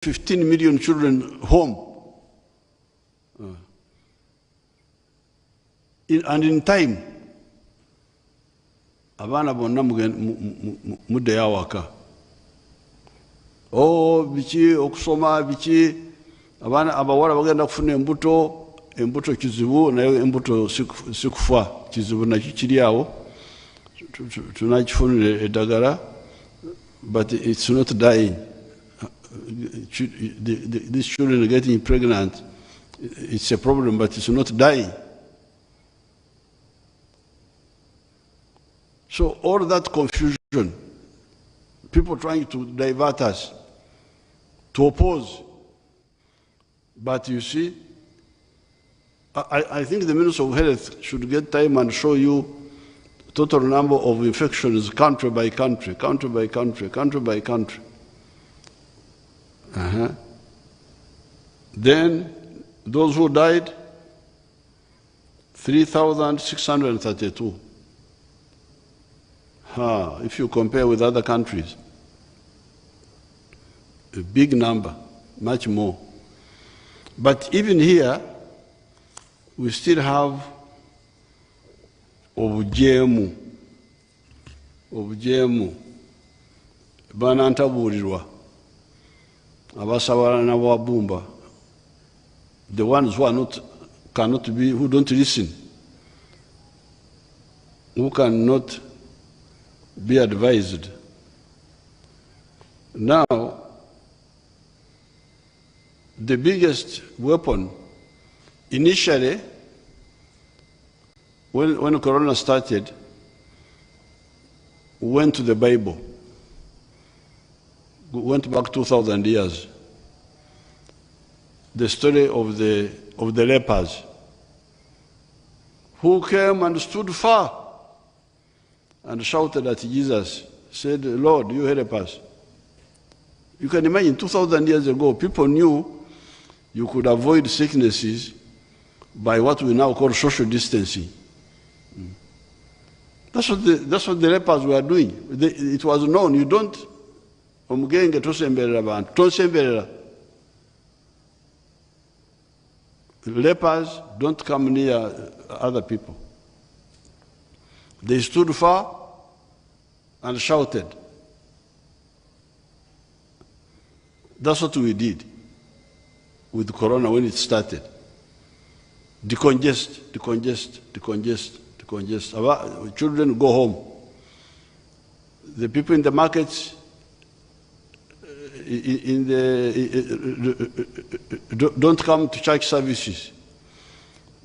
15 million children home. And in time, abana bonna mudde yawaka. Biki okusoma biki abana abawala bagenda kufuna embuto kizibu nayo embuto sikufa kizibu nakyo kiri awo tunakifunira eddagala, but it's not dying. These children are getting pregnant. It's a problem, but it's not dying. So all that confusion, people trying to divert us, to oppose. But you see, I think the Minister of Health should get time and show you total number of infections country by country, country by country, country by country. Then those who died, 3,632. If you compare with other countries, a big number, much more. But even here, we still have obujemu, banantaburirwa, abasabala n'ababumba, the ones who are who don't listen, who cannot be advised. Now, the biggest weapon, initially, when Corona started, we went to the Bible. We went back 2,000 years. The story of the lepers who came and stood far and shouted at Jesus, said, "Lord, you help us." You can imagine 2,000 years ago, people knew you could avoid sicknesses by what we now call social distancing. That's what the lepers were doing. It was known, you don't, lepers don't come near other people. They stood far and shouted. That's what we did with Corona when it started. Decongest. Our children go home. The people in the markets, don't come to church services.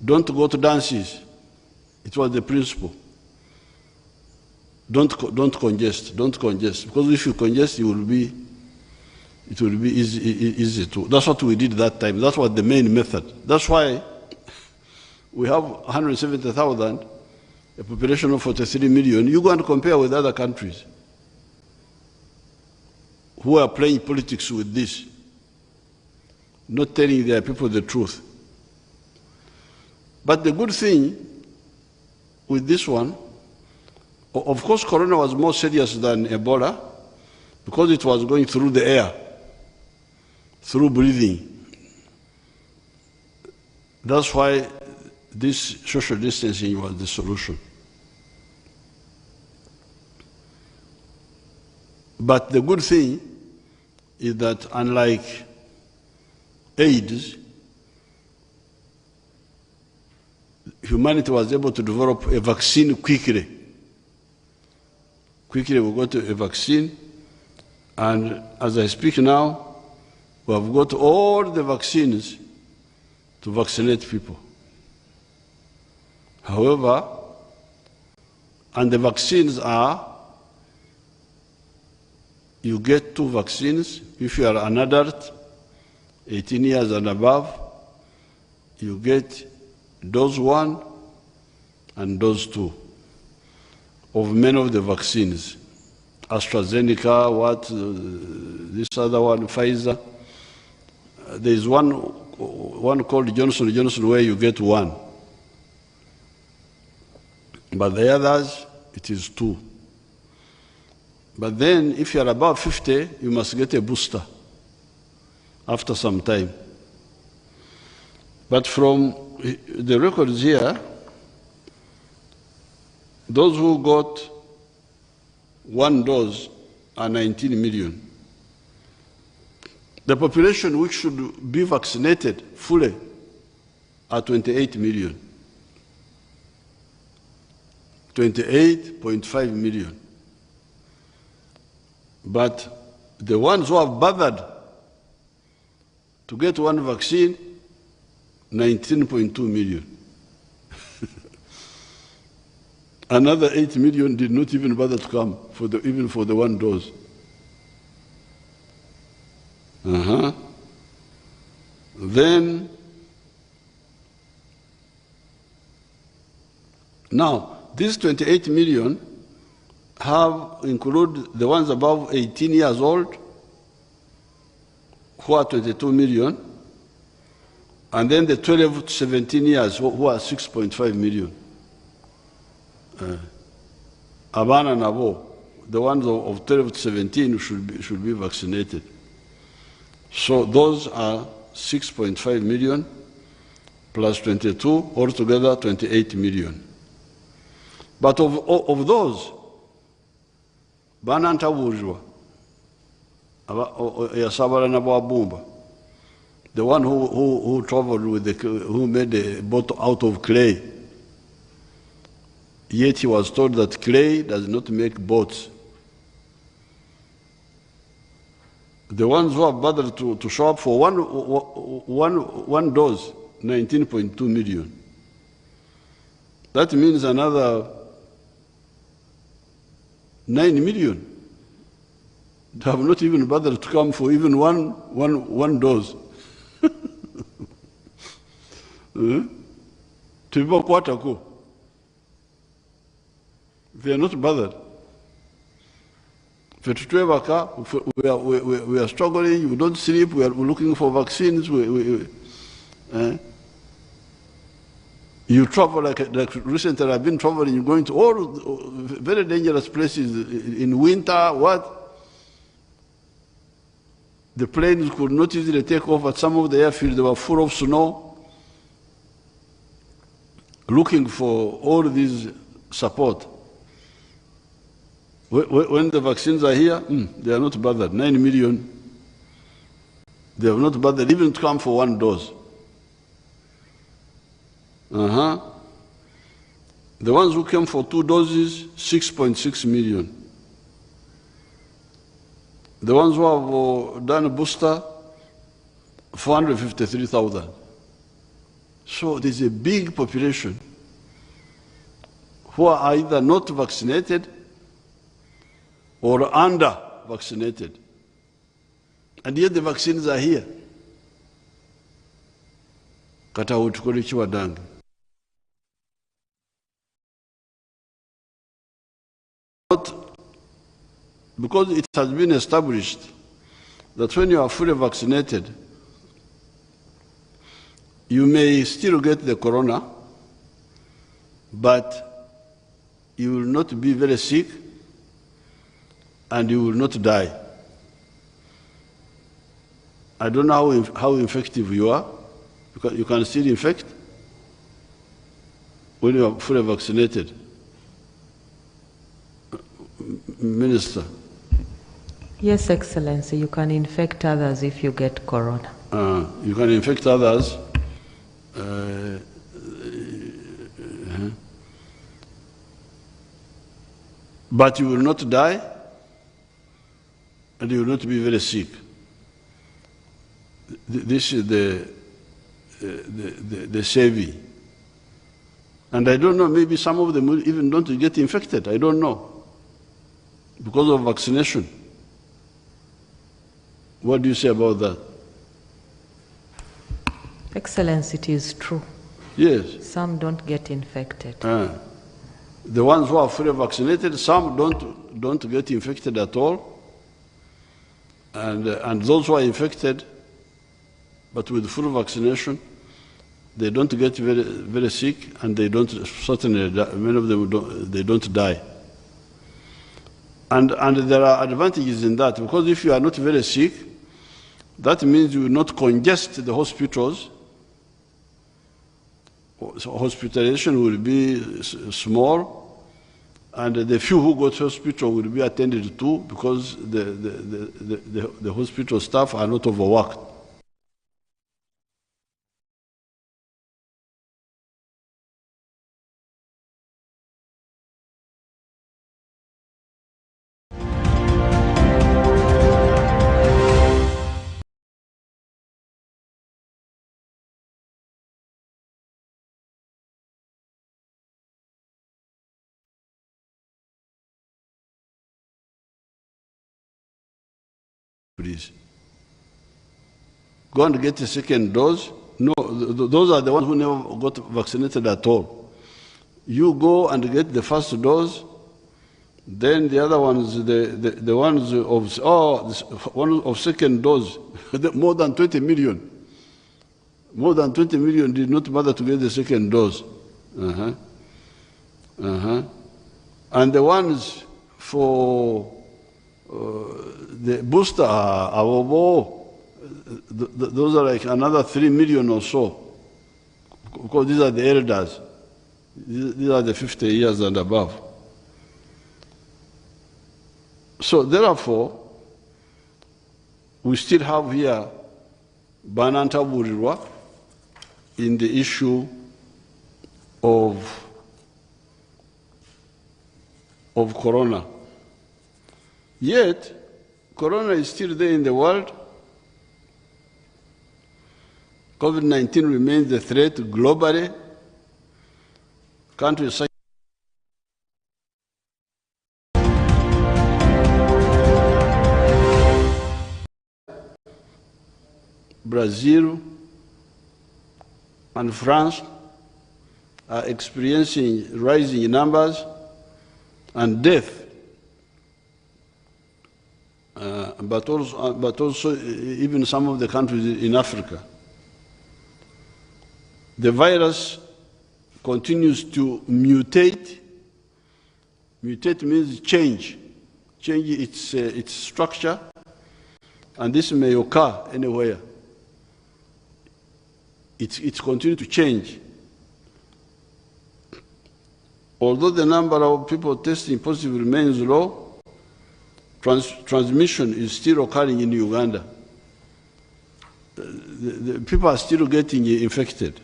Don't go to dances. It was the principle. Don't congest. Because if you congest, it will be easy to. That's what we did that time. That was the main method. That's why we have 170,000, a population of 43 million. You go and compare with other countries who are playing politics with this, not telling their people the truth. But the good thing with this one, of course, Corona was more serious than Ebola because it was going through the air, through breathing. That's why this social distancing was the solution. But the good thing is that unlike AIDS, humanity was able to develop a vaccine quickly. Quickly we got a vaccine, and as I speak now, we have got all the vaccines to vaccinate people. However, and the vaccines are, you get 2 vaccines. If you are an adult, 18 years and above, you get dose 1 and dose 2 of many of the vaccines. AstraZeneca, this other one, Pfizer. There is one called Johnson & Johnson where you get 1. But the others, it is 2. But then, if you are above 50, you must get a booster. after some time. But from the records here, those who got one dose are 19 million. The population which should be vaccinated fully are 28 million. 28.5 million. But the ones who have bothered to get one vaccine, 19.2 million. Another 8 million did not even bother to come even for the one dose. Then, now, these 28 million include the ones above 18 years old, who are 22 million, and then the 12 to 17 years, who are 6.5 million. Abana and Abo, the ones of 12 to 17 should be vaccinated. So those are 6.5 million plus 22, altogether 28 million. But of those, Bananta Wujwa, Yasabara Nabwa, the one who traveled with who made a boat out of clay, yet he was told that clay does not make boats. The ones who have bothered to show up for one dose, 19.2 million. That means another 9 million. They have not even bothered to come for even one dose. They are not bothered. We are struggling, we don't sleep, we are looking for vaccines. You travel like recently I've been traveling, you're going to all very dangerous places in winter, The planes could not easily take off at some of the airfields, they were full of snow, looking for all this support. When the vaccines are here, they are not bothered. 9 million, they have not bothered even to come for one dose. The ones who came for 2 doses, 6.6 million. The ones who have done a booster, 453,000. So there's a big population who are either not vaccinated or under-vaccinated. And yet the vaccines are here. Kata utukuli chiwadangi. Because it has been established that when you are fully vaccinated, you may still get the corona, but you will not be very sick and you will not die. I don't know how effective you are, because you can still infect when you are fully vaccinated. Minister. Yes, Excellency, you can infect others if you get corona. You can infect others. But you will not die, and you will not be very sick. This is the savvy. And I don't know, maybe some of them will even don't get infected. I don't know. Because of vaccination. What do you say about that? Excellency, it is true. Yes. Some don't get infected. The ones who are fully vaccinated, some don't get infected at all. And those who are infected, but with full vaccination, they don't get very, very sick, and they don't, certainly, many of them they don't die. And there are advantages in that, because if you are not very sick, That means you will not congest the hospitals. So hospitalization will be small, and the few who go to hospital will be attended to because the hospital staff are not overworked. Please. Go and get a second dose. No, those are the ones who never got vaccinated at all. You go and get the first dose, then the other ones, the ones one of second dose, more than 20 million. More than 20 million did not bother to get the second dose. And the ones for the booster, those are like another 3 million or so, because these are the elders. These are the 50 years and above. So therefore, we still have here Banantaburirwa in the issue of corona. Yet, corona is still there in the world. COVID-19 remains a threat globally. Countries such Brazil and France are experiencing rising numbers and death. But also even some of the countries in Africa. The virus continues to mutate. Mutate means change its structure, and this may occur anywhere. It's continuing to change. Although the number of people testing positive remains low, transmission is still occurring in Uganda. The people are still getting infected.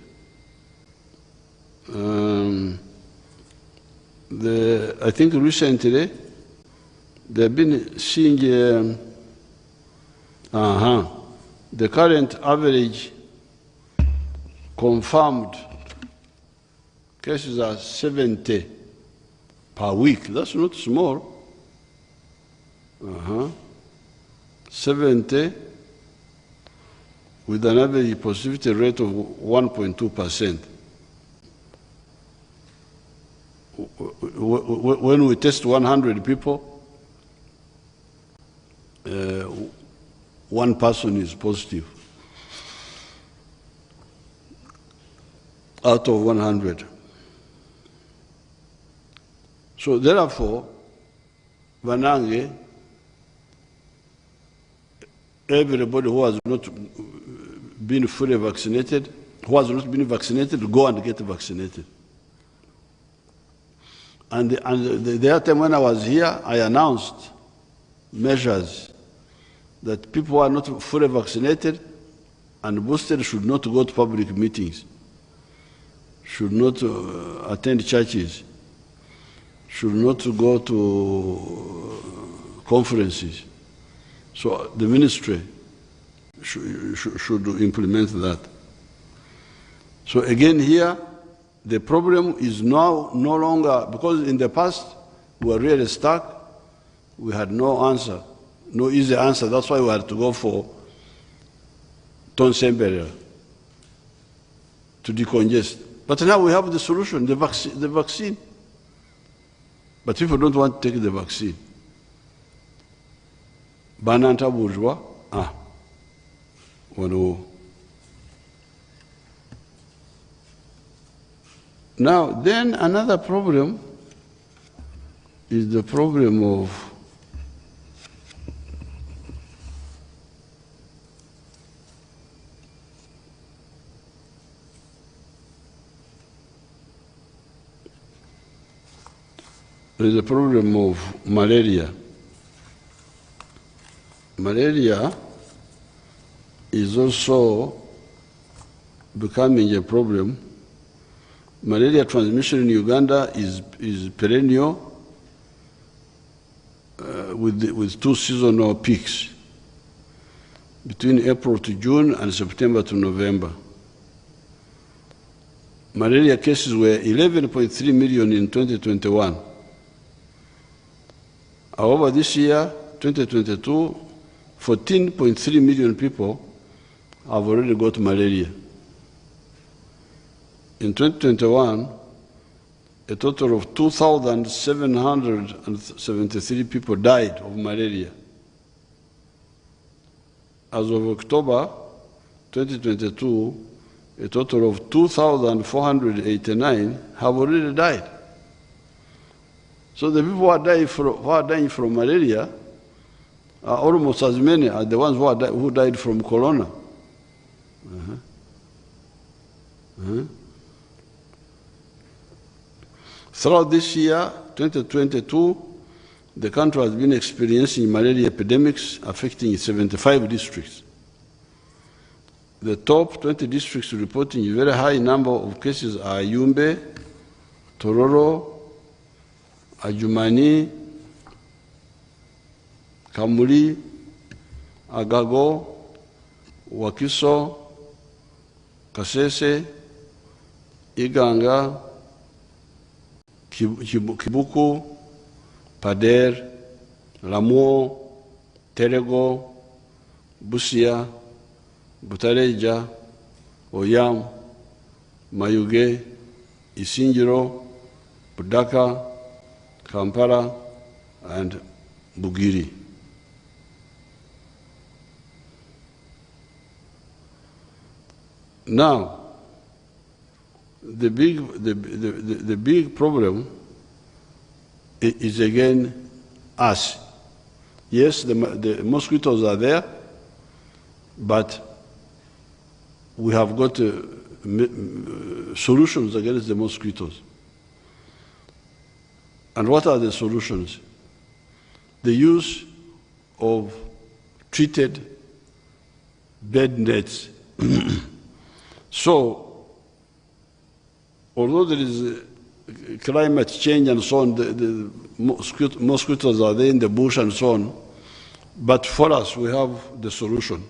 I think recently they've been seeing the current average confirmed cases are 70 per week. That's not small. 70 with an average positivity rate of 1.2%. When we test 100 people, one person is positive out of 100. So therefore, Vanange, everybody who has not been fully vaccinated, who has not been vaccinated, go and get vaccinated. And the other time when I was here, I announced measures that people who are not fully vaccinated and boosted should not go to public meetings, should not attend churches, should not go to conferences. So the ministry should implement that. So again here, the problem is now no longer, because in the past we were really stuck, we had no answer, no easy answer. That's why we had to go for tonsil barrier to decongest. But now we have the solution, the vaccine. But people don't want to take the vaccine. Banantaburirwa, Now, then another problem is the problem of there is a problem of malaria. Malaria is also becoming a problem. Malaria transmission in Uganda is perennial with two seasonal peaks between April to June and September to November. Malaria cases were 11.3 million in 2021. However, this year, 2022, 14.3 million people have already got malaria. In 2021, a total of 2,773 people died of malaria. As of October 2022, a total of 2,489 have already died. So the people who are dying from malaria are almost as many as the ones who died from corona. Throughout this year, 2022, the country has been experiencing malaria epidemics affecting 75 districts. The top 20 districts reporting a very high number of cases are Yumbe, Tororo, Ajumani, Kamuli, Agago, Wakiso, Kasese, Iganga, Kibuku, Pader, Lamuo, Terego, Busia, Butareja, Oyam, Mayuge, Isingiro, Budaka, Kampala, and Bugiri. Now, the big problem is again us. Yes, the mosquitoes are there, but we have got solutions against the mosquitoes. And what are the solutions? The use of treated bed nets. So, although there is climate change and so on, the mosquitoes are there in the bush and so on, but for us, we have the solution.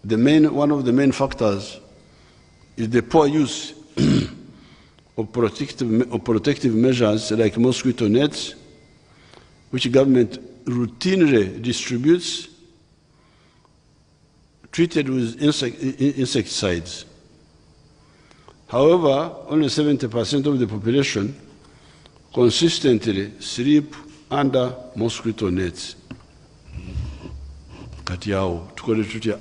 One of the main factors is the poor use of protective measures like mosquito nets, which government routinely distributes, treated with insecticides. However, only 70% of the population consistently sleep under mosquito nets.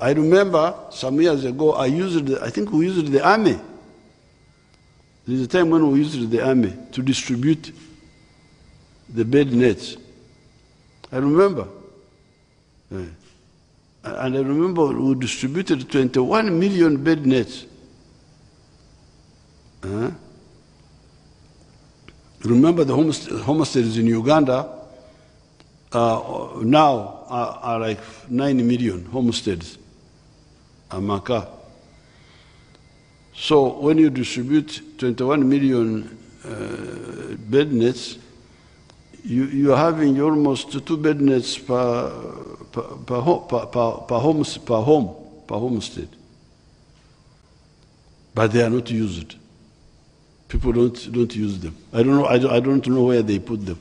I remember some years ago, I think we used the army. There's a time when we used the army to distribute the bed nets. I remember. And I remember we distributed 21 million bed nets. Remember the homesteads in Uganda now are like 9 million homesteads, Amaka. So when you distribute 21 million bed nets, you're having almost 2 bed nets per homestead. But they are not used. People don't use them. I don't know where they put them.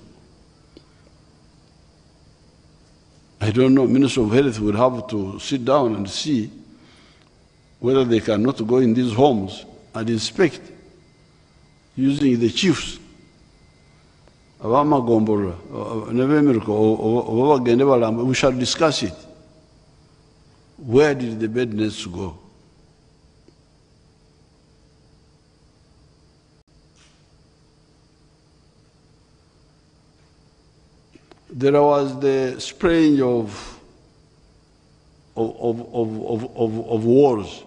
I don't know. Minister of Health would have to sit down and see whether they cannot go in these homes and inspect using the chiefs. We shall discuss it. Where did the bed nets go? There was the spraying of walls.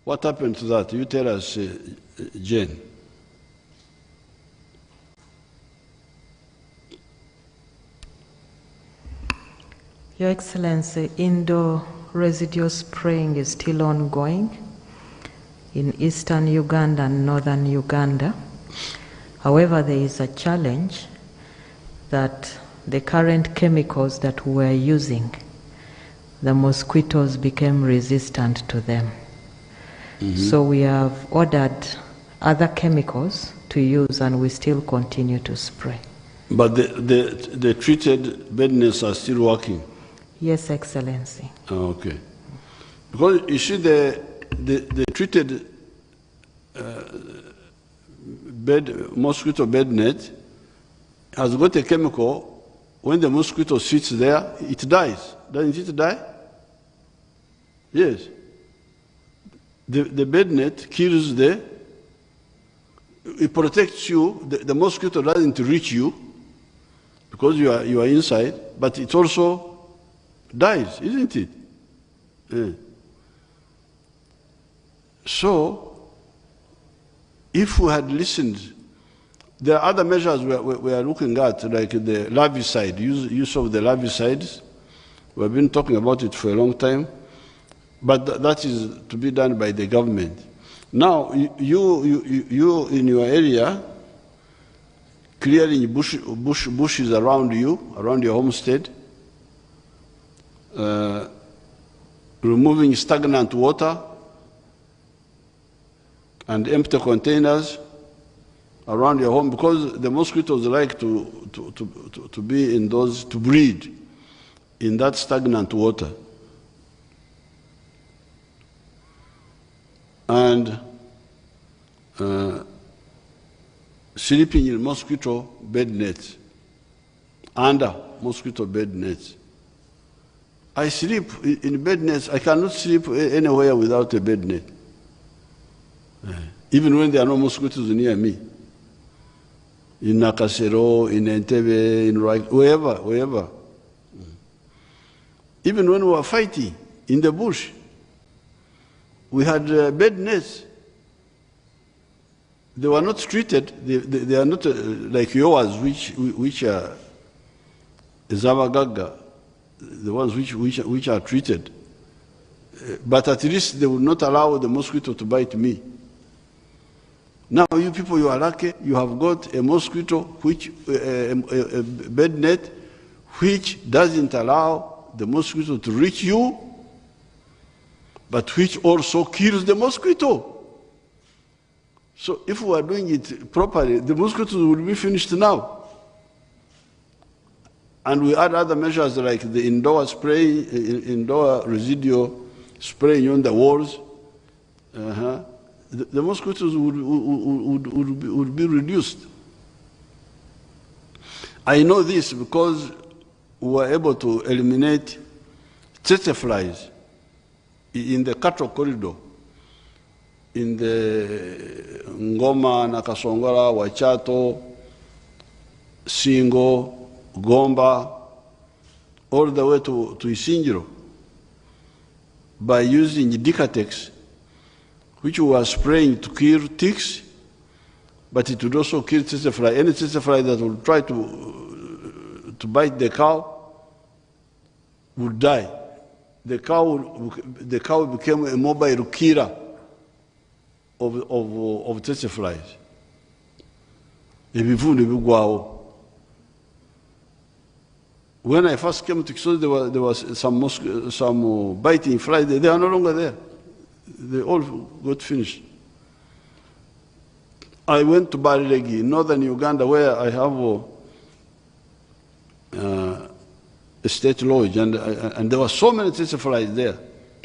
What happened to that? You tell us, Jane. Your Excellency, indoor residue spraying is still ongoing in eastern Uganda and northern Uganda. However, there is a challenge that the current chemicals that we are using, the mosquitoes became resistant to them. So we have ordered other chemicals to use, and we still continue to spray. But the treated bed nets are still working? Yes, Excellency. Oh, okay. Because you see the treated mosquito bed net has got a chemical. When the mosquito sits there, it dies. Doesn't it die? Yes. The bed net kills it protects you. The mosquito doesn't reach you because you are inside, but it also dies, isn't it? Yeah. So, if we had listened, there are other measures we are looking at, like the larvicide, use of the larvicides. We have been talking about it for a long time, but that is to be done by the government. Now, you in your area, clearing bushes around you, around your homestead, removing stagnant water and empty containers around your home, because the mosquitoes like to be in those, to breed in that stagnant water. And sleeping in mosquito bed nets, under mosquito bed nets. I sleep in bed nets. I cannot sleep anywhere without a bed net. Even when there are no mosquitoes near me. In Nakasero, in Entebbe, in wherever. Even when we were fighting in the bush, we had bed nets. They were not treated. They are not like yours, which are Zavagaga, the ones which are treated. But at least they would not allow the mosquito to bite me. Now you people, you are lucky. You have got a mosquito, a bed net, which doesn't allow the mosquito to reach you, but which also kills the mosquito. So if we are doing it properly, the mosquitoes will be finished now. And we add other measures like the indoor spray, indoor residual spraying on the walls. The mosquitoes would be reduced. I know this because we were able to eliminate tsetse flies in the cattle corridor, in the Ngoma, Nakasongola, Wachato, Singo, Gomba, all the way to Isingiro, by using Dicatex, which we were spraying to kill ticks, but it would also kill tsetse fly. Any tsetse fly that would try to bite the cow would die. The cow became a mobile killer of tsetse flies. When I first came to Kisozi, there was some biting flies. They are no longer there. They all got finished. I went to Barilegi, in northern Uganda, where I have a state lodge, and there were so many tsetse flies there.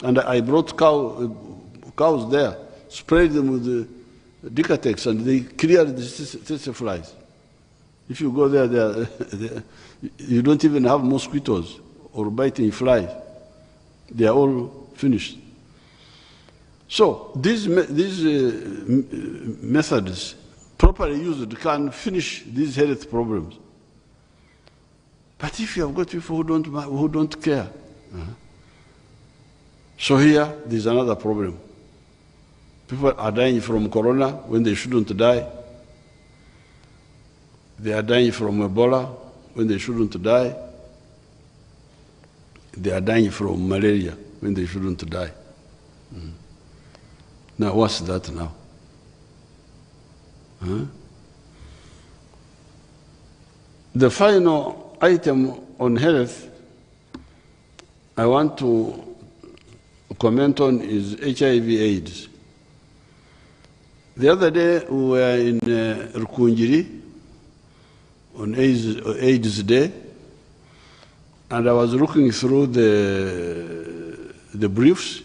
And I brought cows there, sprayed them with the Dicatex, and they cleared the tsetse flies. If you go there, you don't even have mosquitoes or biting flies. They are all finished. So these methods, properly used, can finish these health problems. But if you have got people who don't care, so here there's another problem. People are dying from corona when they shouldn't die. They are dying from Ebola when they shouldn't die. they are dying from malaria when they shouldn't die. Now, what's that now? Huh? The final item on health I want to comment on is HIV/AIDS. The other day we were in Rukunjiri on AIDS Day, and I was looking through the briefs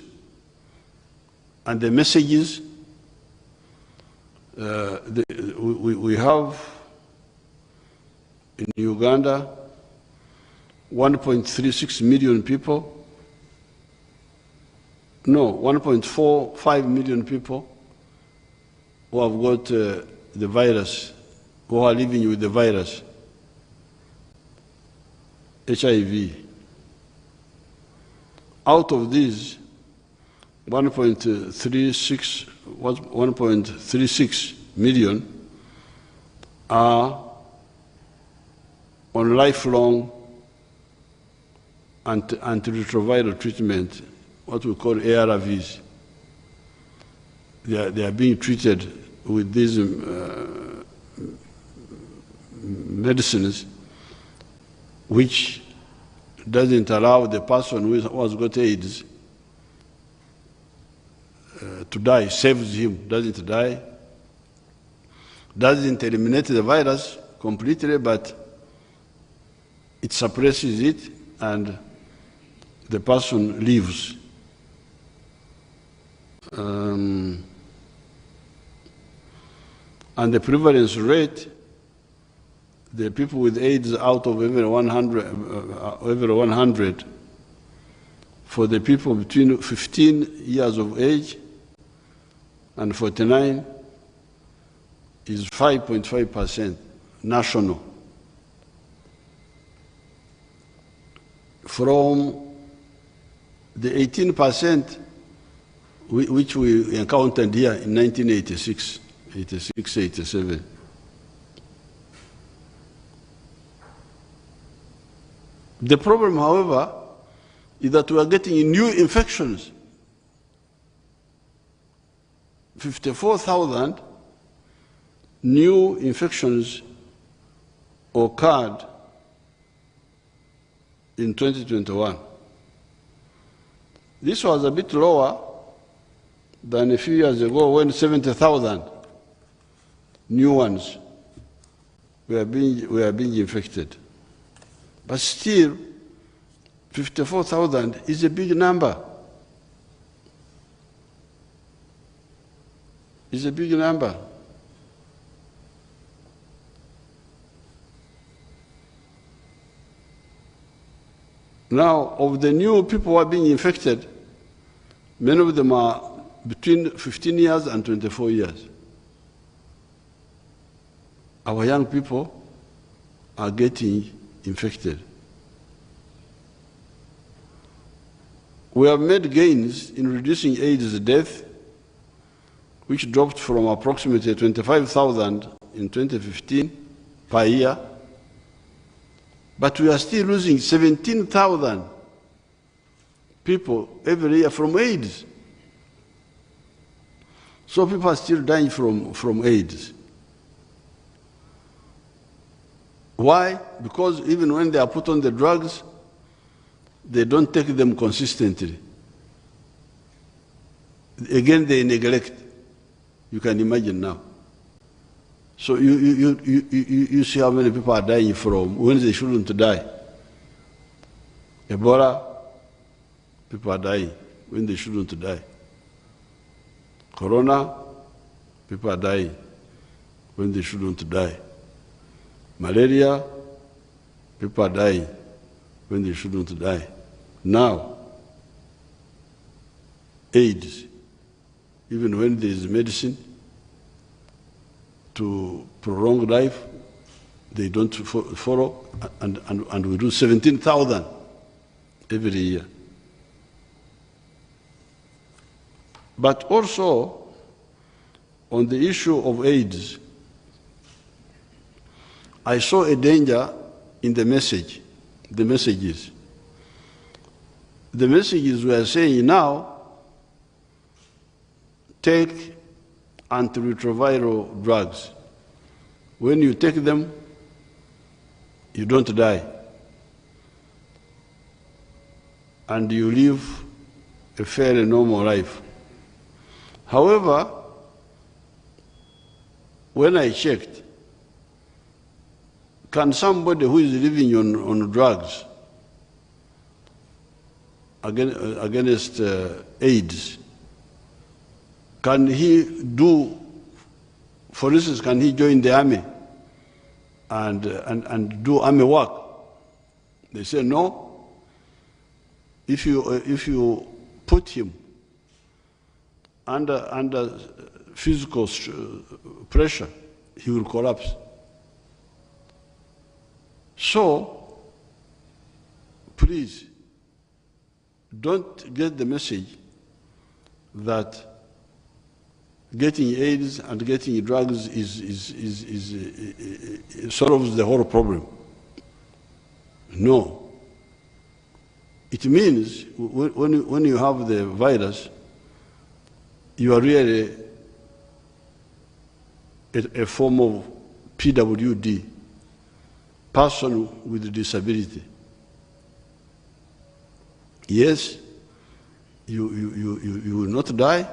and the messages. We have in Uganda 1.36 million people, no, 1.45 million people who have got the virus, who are living with the virus, HIV. Out of these, 1.36 million are on lifelong antiretroviral treatment, what we call ARVs. They are being treated with these medicines, which doesn't allow the person who has got AIDS to die, saves him, doesn't die, doesn't eliminate the virus completely, but it suppresses it and the person lives. And the prevalence rate, the people with AIDS out of every 100, for the people between 15 years of age and 49 is 5.5% national. From the 18% which we encountered here in 1986, 87. The problem, however, is that we are getting new infections. 54,000 new infections occurred in 2021. This was a bit lower than a few years ago when 70,000 new ones were being infected. But still, 54,000 is a big number. It's a big number. Now, of the new people who are being infected, many of them are between 15 years and 24 years. Our young people are getting infected. We have made gains in reducing AIDS death, which dropped from approximately 25,000 in 2015 per year, but we are still losing 17,000 people every year from AIDS. So people are still dying from AIDS. Why? Because even when they are put on the drugs, they don't take them consistently. Again, they neglect. You can imagine now. So you see how many people are dying from when they shouldn't die. Ebola, people are dying when they shouldn't die. Corona, people are dying when they shouldn't die. Malaria, people are dying when they shouldn't die. Now, AIDS, even when there is medicine to prolong life, they don't follow, and we do 17,000 every year. But also, on the issue of AIDS, I saw a danger in the messages. the messages we are saying now, take antiretroviral drugs. When you take them, you don't die. And you live a fairly normal life. However, when I checked, can somebody who is living on drugs against AIDS, can he do, for instance, can he join the army and do army work? They say no. If you put him under physical pressure, he will collapse. So, please, don't get the message that getting AIDS and getting drugs solves the whole problem. No. It means when you have the virus, you are really a form of PWD, person with disability. Yes, you will not die,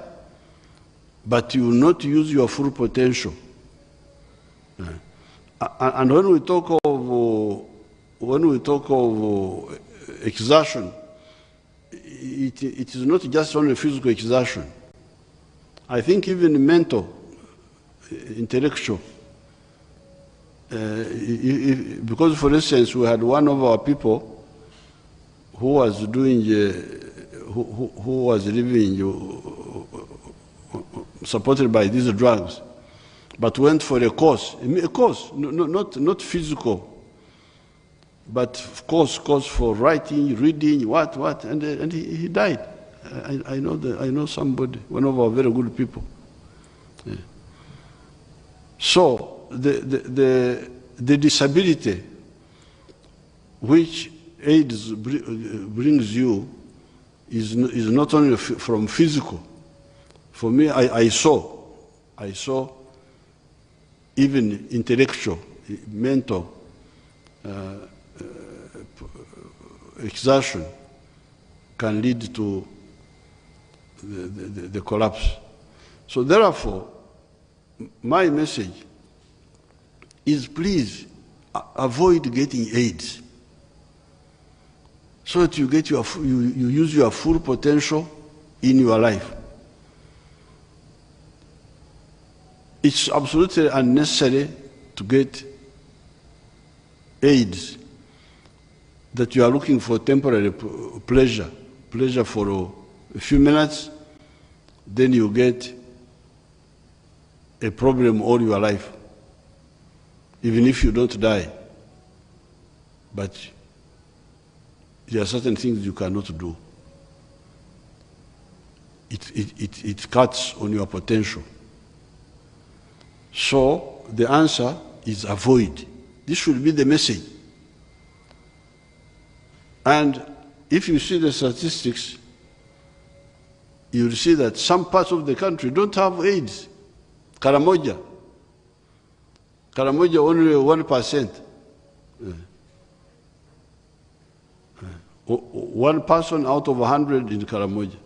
but you will not use your full potential. And when we talk of exertion, it is not just only physical exertion. I think even mental, intellectual. Because, for instance, we had one of our people who was doing, who was living, supported by these drugs, but went for a course, not physical, but course for writing, reading, what, and he died. I know somebody, one of our very good people. Yeah. So the disability which AIDS brings you is not only from physical. For me, I saw even intellectual, mental exertion can lead to the collapse. So therefore, my message is please avoid getting AIDS, so that you use your full potential in your life. It's absolutely unnecessary to get AIDS that you are looking for temporary pleasure for a few minutes, then you get a problem all your life, even if you don't die. But there are certain things you cannot do. It cuts on your potential. So the answer is avoid. This should be the message. And if you see the statistics, you'll see that some parts of the country don't have AIDS. Karamoja only 1%. 1 person out of 100 in Karamoja.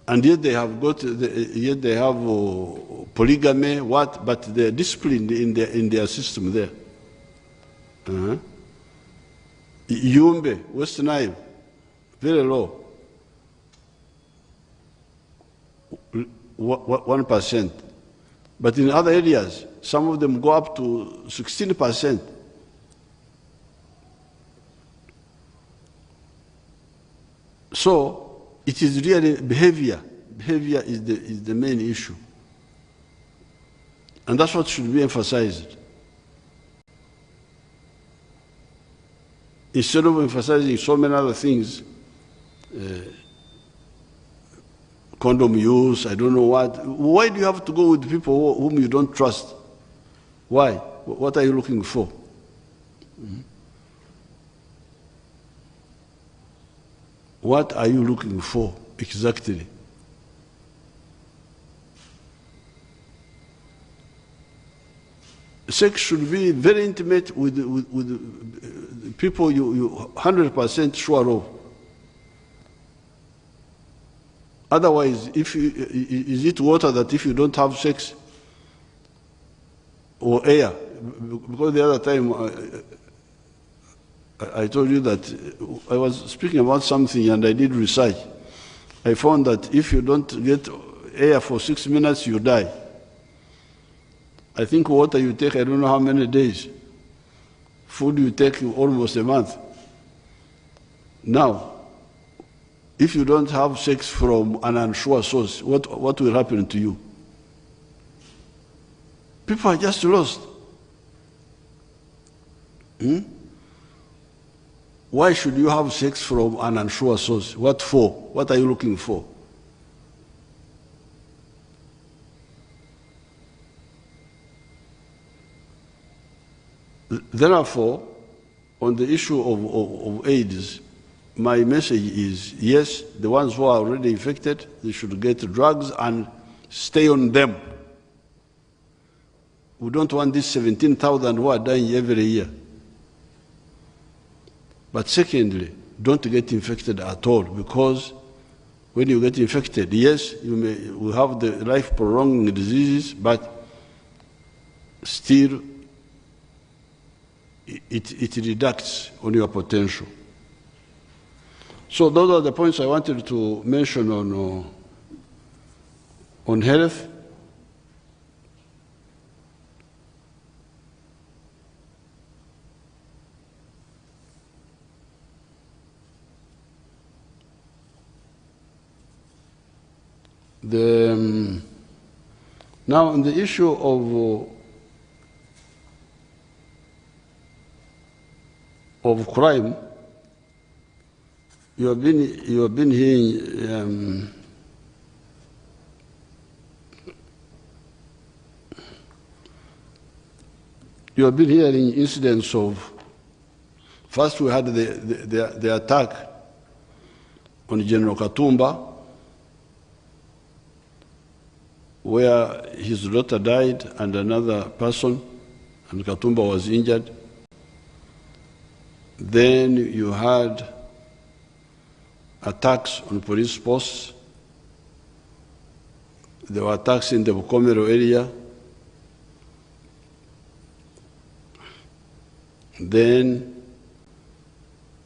And yet they have polygamy, but they're disciplined in their system there. Yumbe, West Nile, very low. 1%. But in other areas, some of them go up to 16%. So it is really behavior. Behavior is the main issue. And that's what should be emphasized. Instead of emphasizing so many other things, condom use, I don't know what. Why do you have to go with people whom you don't trust? Why? What are you looking for? What are you looking for exactly? Sex should be very intimate with people you 100% sure of. Otherwise, is it water that if you don't have sex, or air? Because the other time I told you that I was speaking about something and I did research. I found that if you don't get air for 6 minutes, you die. I think water you take, I don't know how many days. Food you take almost a month. Now, if you don't have sex from an unsure source, what will happen to you? People are just lost. Why should you have sex from an unsure source? What for? What are you looking for? Therefore, on the issue of AIDS, my message is, yes, the ones who are already infected, they should get drugs and stay on them. We don't want these 17,000 who are dying every year. But secondly, don't get infected at all, because when you get infected, yes, you will have the life-prolonging diseases, but still it reducts on your potential. So those are the points I wanted to mention on health. Now, on the issue of crime, you have been hearing incidents of. First, we had the attack on General Katumba, where his daughter died and another person, and Katumba was injured. Then you had attacks on police posts. There were attacks in the Bukomero area. Then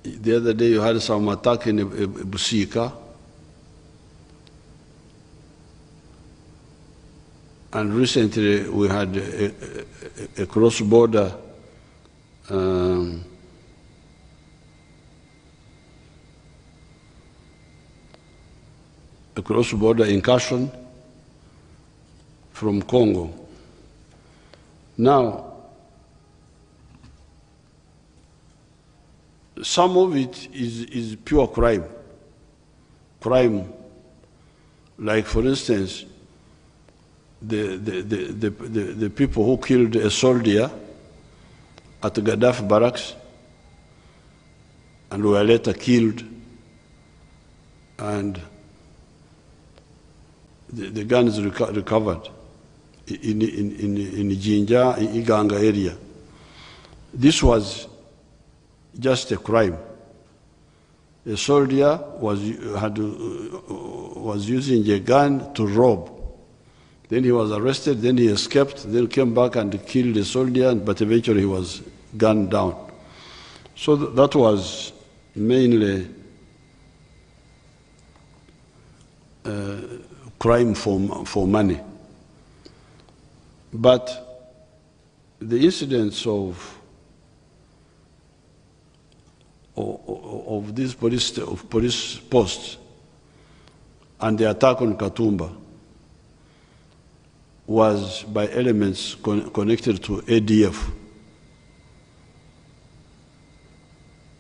the other day you had some attack in Busika. And recently we had a cross-border incursion from Congo. Now, some of it is pure crime. Crime, like for instance, the people who killed a soldier at Gaddafi barracks and were later killed, and the guns recovered in Jinja, in Iganga area. This was just a crime. A soldier was using a gun to rob. Then he was arrested, then he escaped, then came back and killed a soldier, but eventually he was gunned down. So that was mainly crime for money. But the incidents of these police posts and the attack on Katumba was by elements connected to ADF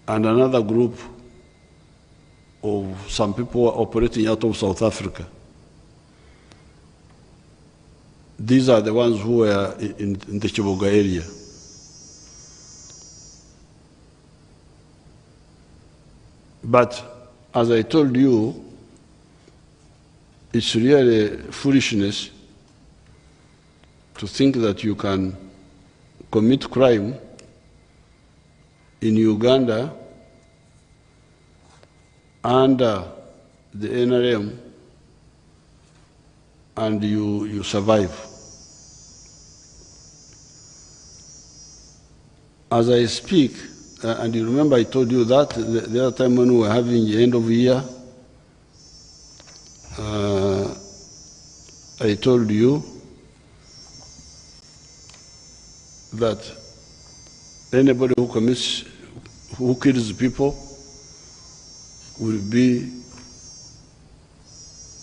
and another group of some people operating out of South Africa. These are the ones who were in the Chiboga area. But as I told you, it's really foolishness to think that you can commit crime in Uganda under the NRM and you survive. As I speak, and you remember I told you that the other time when we were having the end of the year, I told you that anybody who kills people will be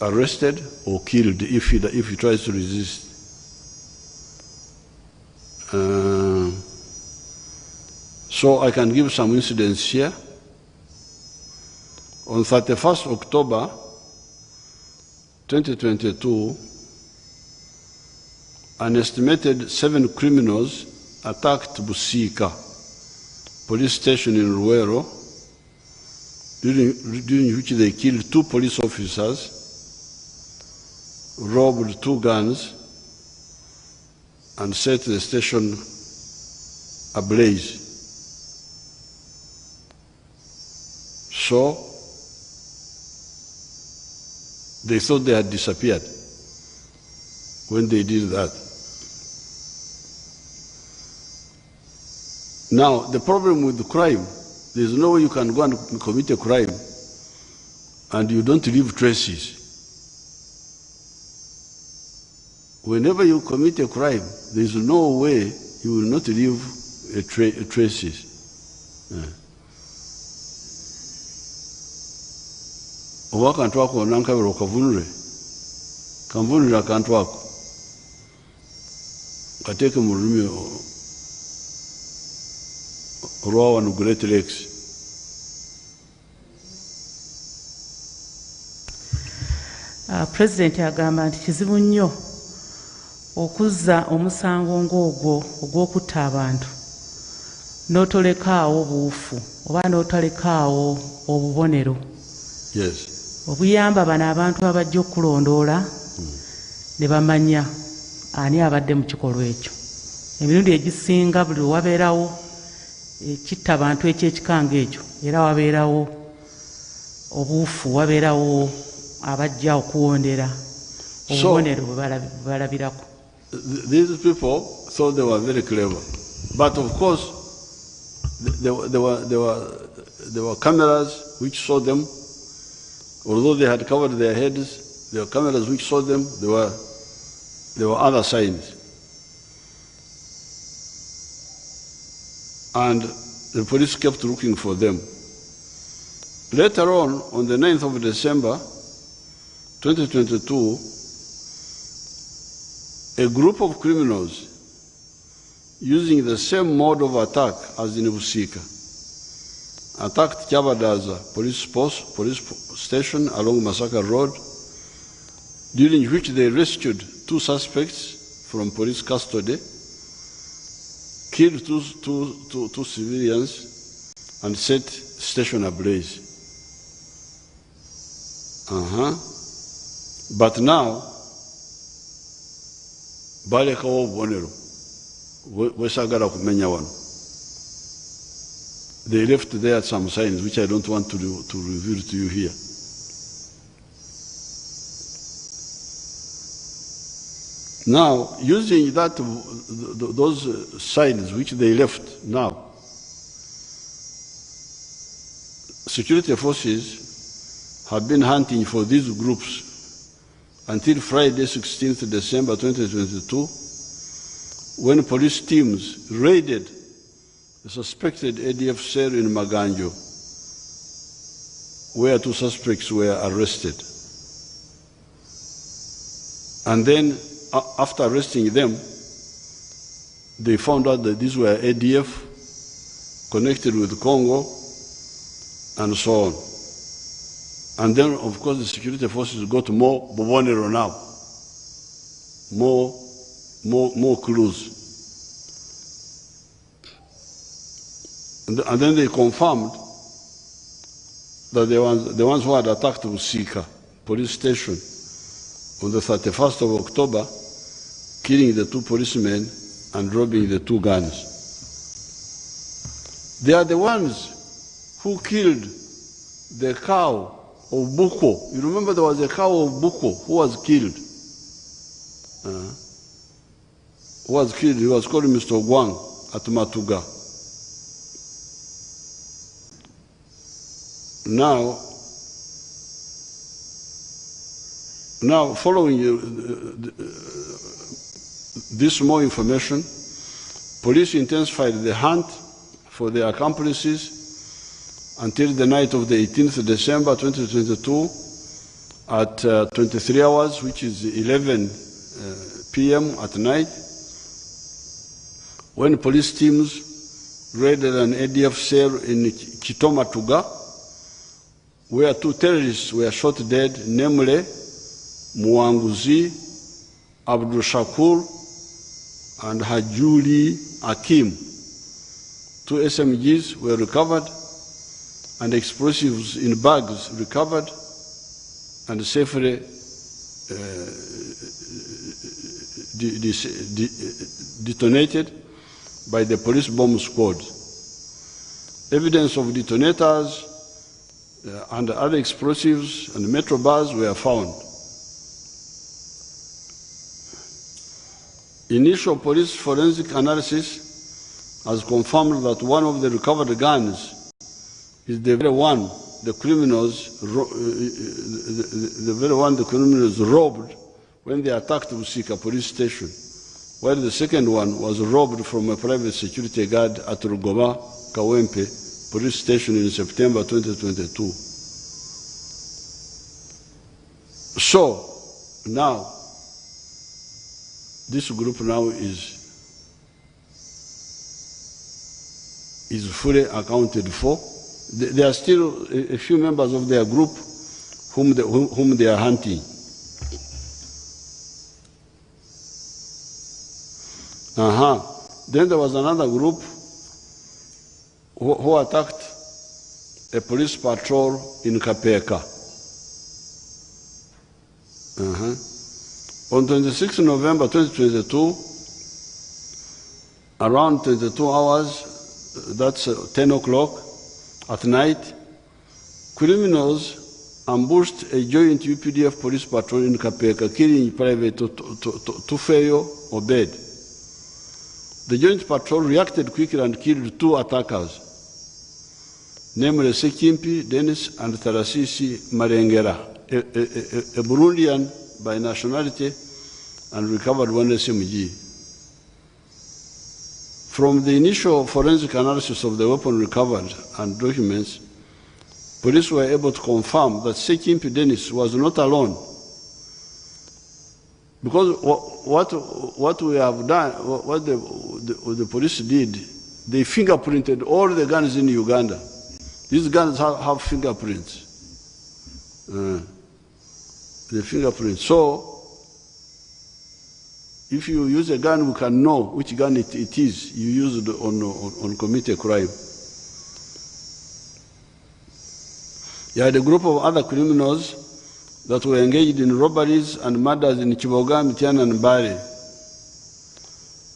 arrested or killed if he tries to resist. So I can give some incidents here. On 31st October 2022, an estimated 7 criminals attacked Busika police station in Ruero, during which they killed 2 police officers, robbed 2 guns, and set the station ablaze. So, they thought they had disappeared when they did that. Now, the problem with the crime, there's no way you can go and commit a crime and you don't leave traces. Whenever you commit a crime, there's no way you will not leave traces. Oba akantu ako nankabira okavunule, kanvunulira akantu ako, kateeke mu lulimi olwa wano Great Lakes. President agamba nti kizibu nnyo okuzza omusango ng'ogwo ogw'okutta abantu n'otolekaawo buufu oba n'otolekaawo obubonero. Yes. Obuyamba bano abantu abajja okulondoola ne bamanya ani abadde mu kikolwa ekyo. Emirundi egisinga buli wabeerawo ekitta abantu ekyekikanga ekyo era wabeerawo obuufu, wabeerawo abajja okuwondera obubonero bwe balabirako. These people thought they were very clever, but of course there were cameras which saw them. Although they had covered their heads, there were cameras which saw them. There were other signs. And the police kept looking for them. Later on the 9th of December, 2022, a group of criminals using the same mode of attack as in Busika attacked Kyabadaza police station along Masaka Road, during which they rescued 2 suspects from police custody, killed two civilians, and set station ablaze. But now, balekawo obubonero bwesagala kumenya wano. They left there some signs which I don't want to reveal to you here. Now, using those signs which they left now, security forces have been hunting for these groups until Friday, 16th December 2022, when police teams raided the suspected ADF cell in Maganjo, where 2 suspects were arrested. And then, after arresting them, they found out that these were ADF connected with Congo and so on. And then, of course, the security forces got more bubonero now, more clues. And then they confirmed that the ones who had attacked Usika police station on the 31st of October, killing the 2 policemen and robbing the 2 guns. They are the ones who killed the cow of Buko. You remember there was a cow of Buko who was killed. He was called Mr. Gwang at Matuga. Now following this more information, police intensified the hunt for their accomplices until the night of the 18th December 2022 at 23 hours, which is 11 p.m. at night, when police teams raided an ADF cell in Chitomatuga, where 2 terrorists were shot dead, namely Muanguzi, Abdul Shakur, and Hajuli Akim. 2 SMGs were recovered, and explosives in bags recovered and safely detonated by the police bomb squad. Evidence of detonators and other explosives and metro bars were found. Initial police forensic analysis has confirmed that one of the recovered guns is the very one the criminals robbed when they attacked Usika police station, while the second one was robbed from a private security guard at Rugoma Kawempe police station in September 2022. So now, this group now is fully accounted for. There are still a few members of their group whom they are hunting. Then there was another group who attacked a police patrol in Kapeka. On 26 November 2022, around 22 hours, that's 10 o'clock at night, criminals ambushed a joint UPDF police patrol in Kapeka, killing Private Tufeyo Obed. The joint patrol reacted quickly and killed 2 attackers, namely Sekimpi Dennis and Tarasisi Marengera, a Burundian by nationality, and recovered 1 SMG. From the initial forensic analysis of the weapon recovered and documents, police were able to confirm that Sekimpi Dennis was not alone. Because what we have done, what the police did, they fingerprinted all the guns in Uganda. These guns have fingerprints. The fingerprints. So, if you use a gun, we can know which gun it is you used on commit a crime. You had a group of other criminals that were engaged in robberies and murders in Kiboga, Mitiana, and Bari.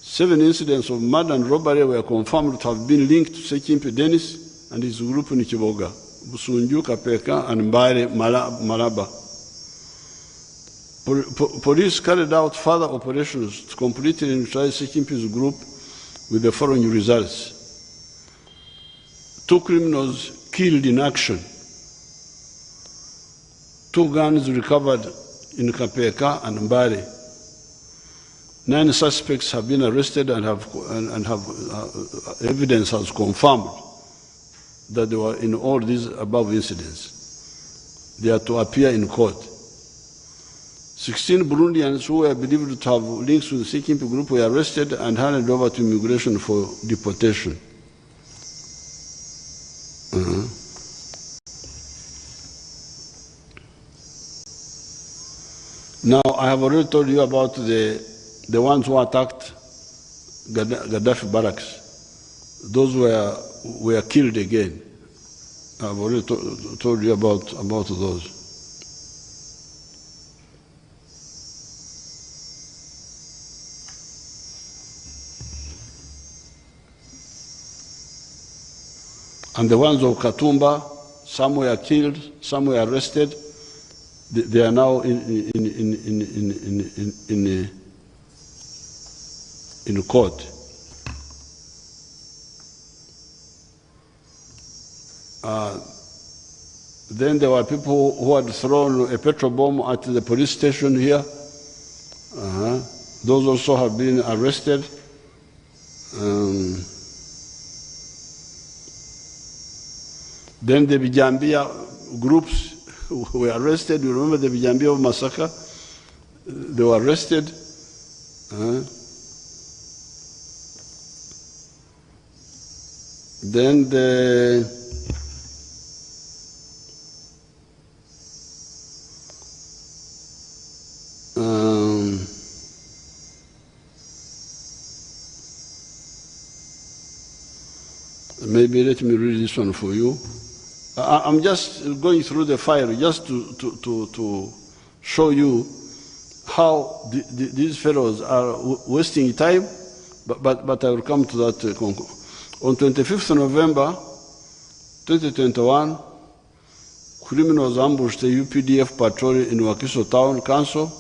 7 incidents of murder and robbery were confirmed to have been linked to Sekimpi Dennis and his group in Kiboga, Busunju, Kapeka, and Bari, Maraba. Police carried out further operations to completely neutralize Sekimpi's group with the following results. 2 criminals killed in action. 2 guns recovered in Kapeka and Mbari. 9 suspects have been arrested and have evidence has confirmed that they were in all these above incidents. They are to appear in court. 16 Burundians who were believed to have links to the Sekimpi group were arrested and handed over to immigration for deportation. Now, I have already told you about the ones who attacked Gaddafi barracks. Those were killed again. I've already told you about those. And the ones of Katumba, some were killed, some were arrested. They are now in court. Then there were people who had thrown a petrol bomb at the police station here. Those also have been arrested. Then the Bijambia groups were arrested. You remember the Bijambia massacre? They were arrested. Then maybe let me read this one for you. I'm just going through the file just to show you how these fellows are wasting time, but I will come to that. On 25th November 2021, criminals ambushed a UPDF patrol in Wakiso Town Council,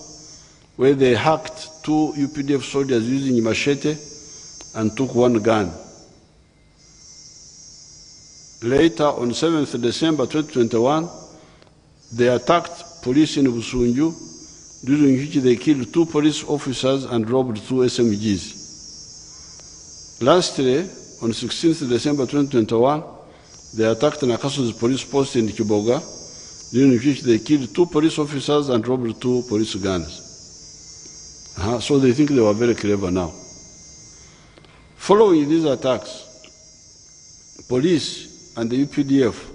where they hacked 2 UPDF soldiers using machete and took 1 gun. Later, on 7th December 2021, they attacked police in Busunju, during which they killed 2 police officers and robbed 2 SMGs. Lastly, on 16th December 2021, they attacked Nakaso's police post in Kiboga, during which they killed 2 police officers and robbed 2 police guns. So they think they were very clever now. Following these attacks, police and the UPDF,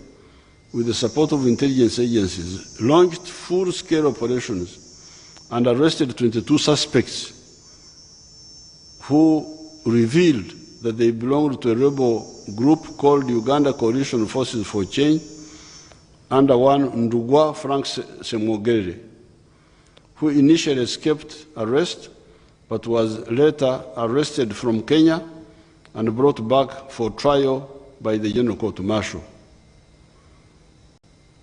with the support of intelligence agencies, launched full-scale operations and arrested 22 suspects who revealed that they belonged to a rebel group called Uganda Coalition Forces for Change, under one Ndugwa Frank Semogere, who initially escaped arrest but was later arrested from Kenya and brought back for trial by the General Court Martial.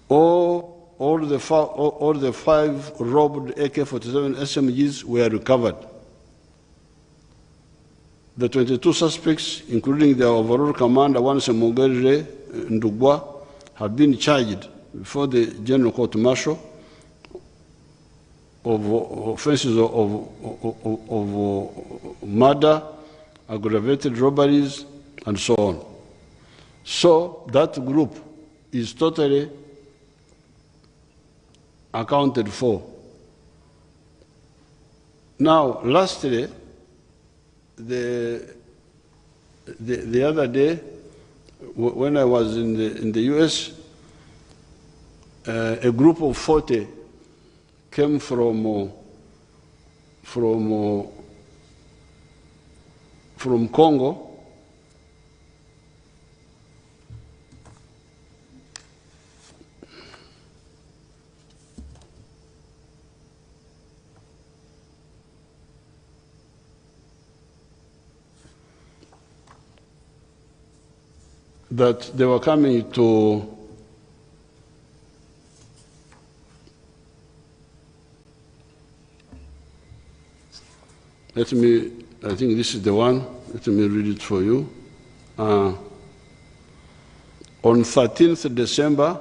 All the 5 robbed AK-47 SMGs were recovered. The 22 suspects, including their overall commander, one Semogere Ndugwa, have been charged before the General Court Martial of offenses of murder, aggravated robberies, and so on. So that group is totally accounted for. Now, lastly, the other day, when I was in the US, a group of 40 came from Congo. That they were coming to I think this is the one. Let me read it for you. On 13th December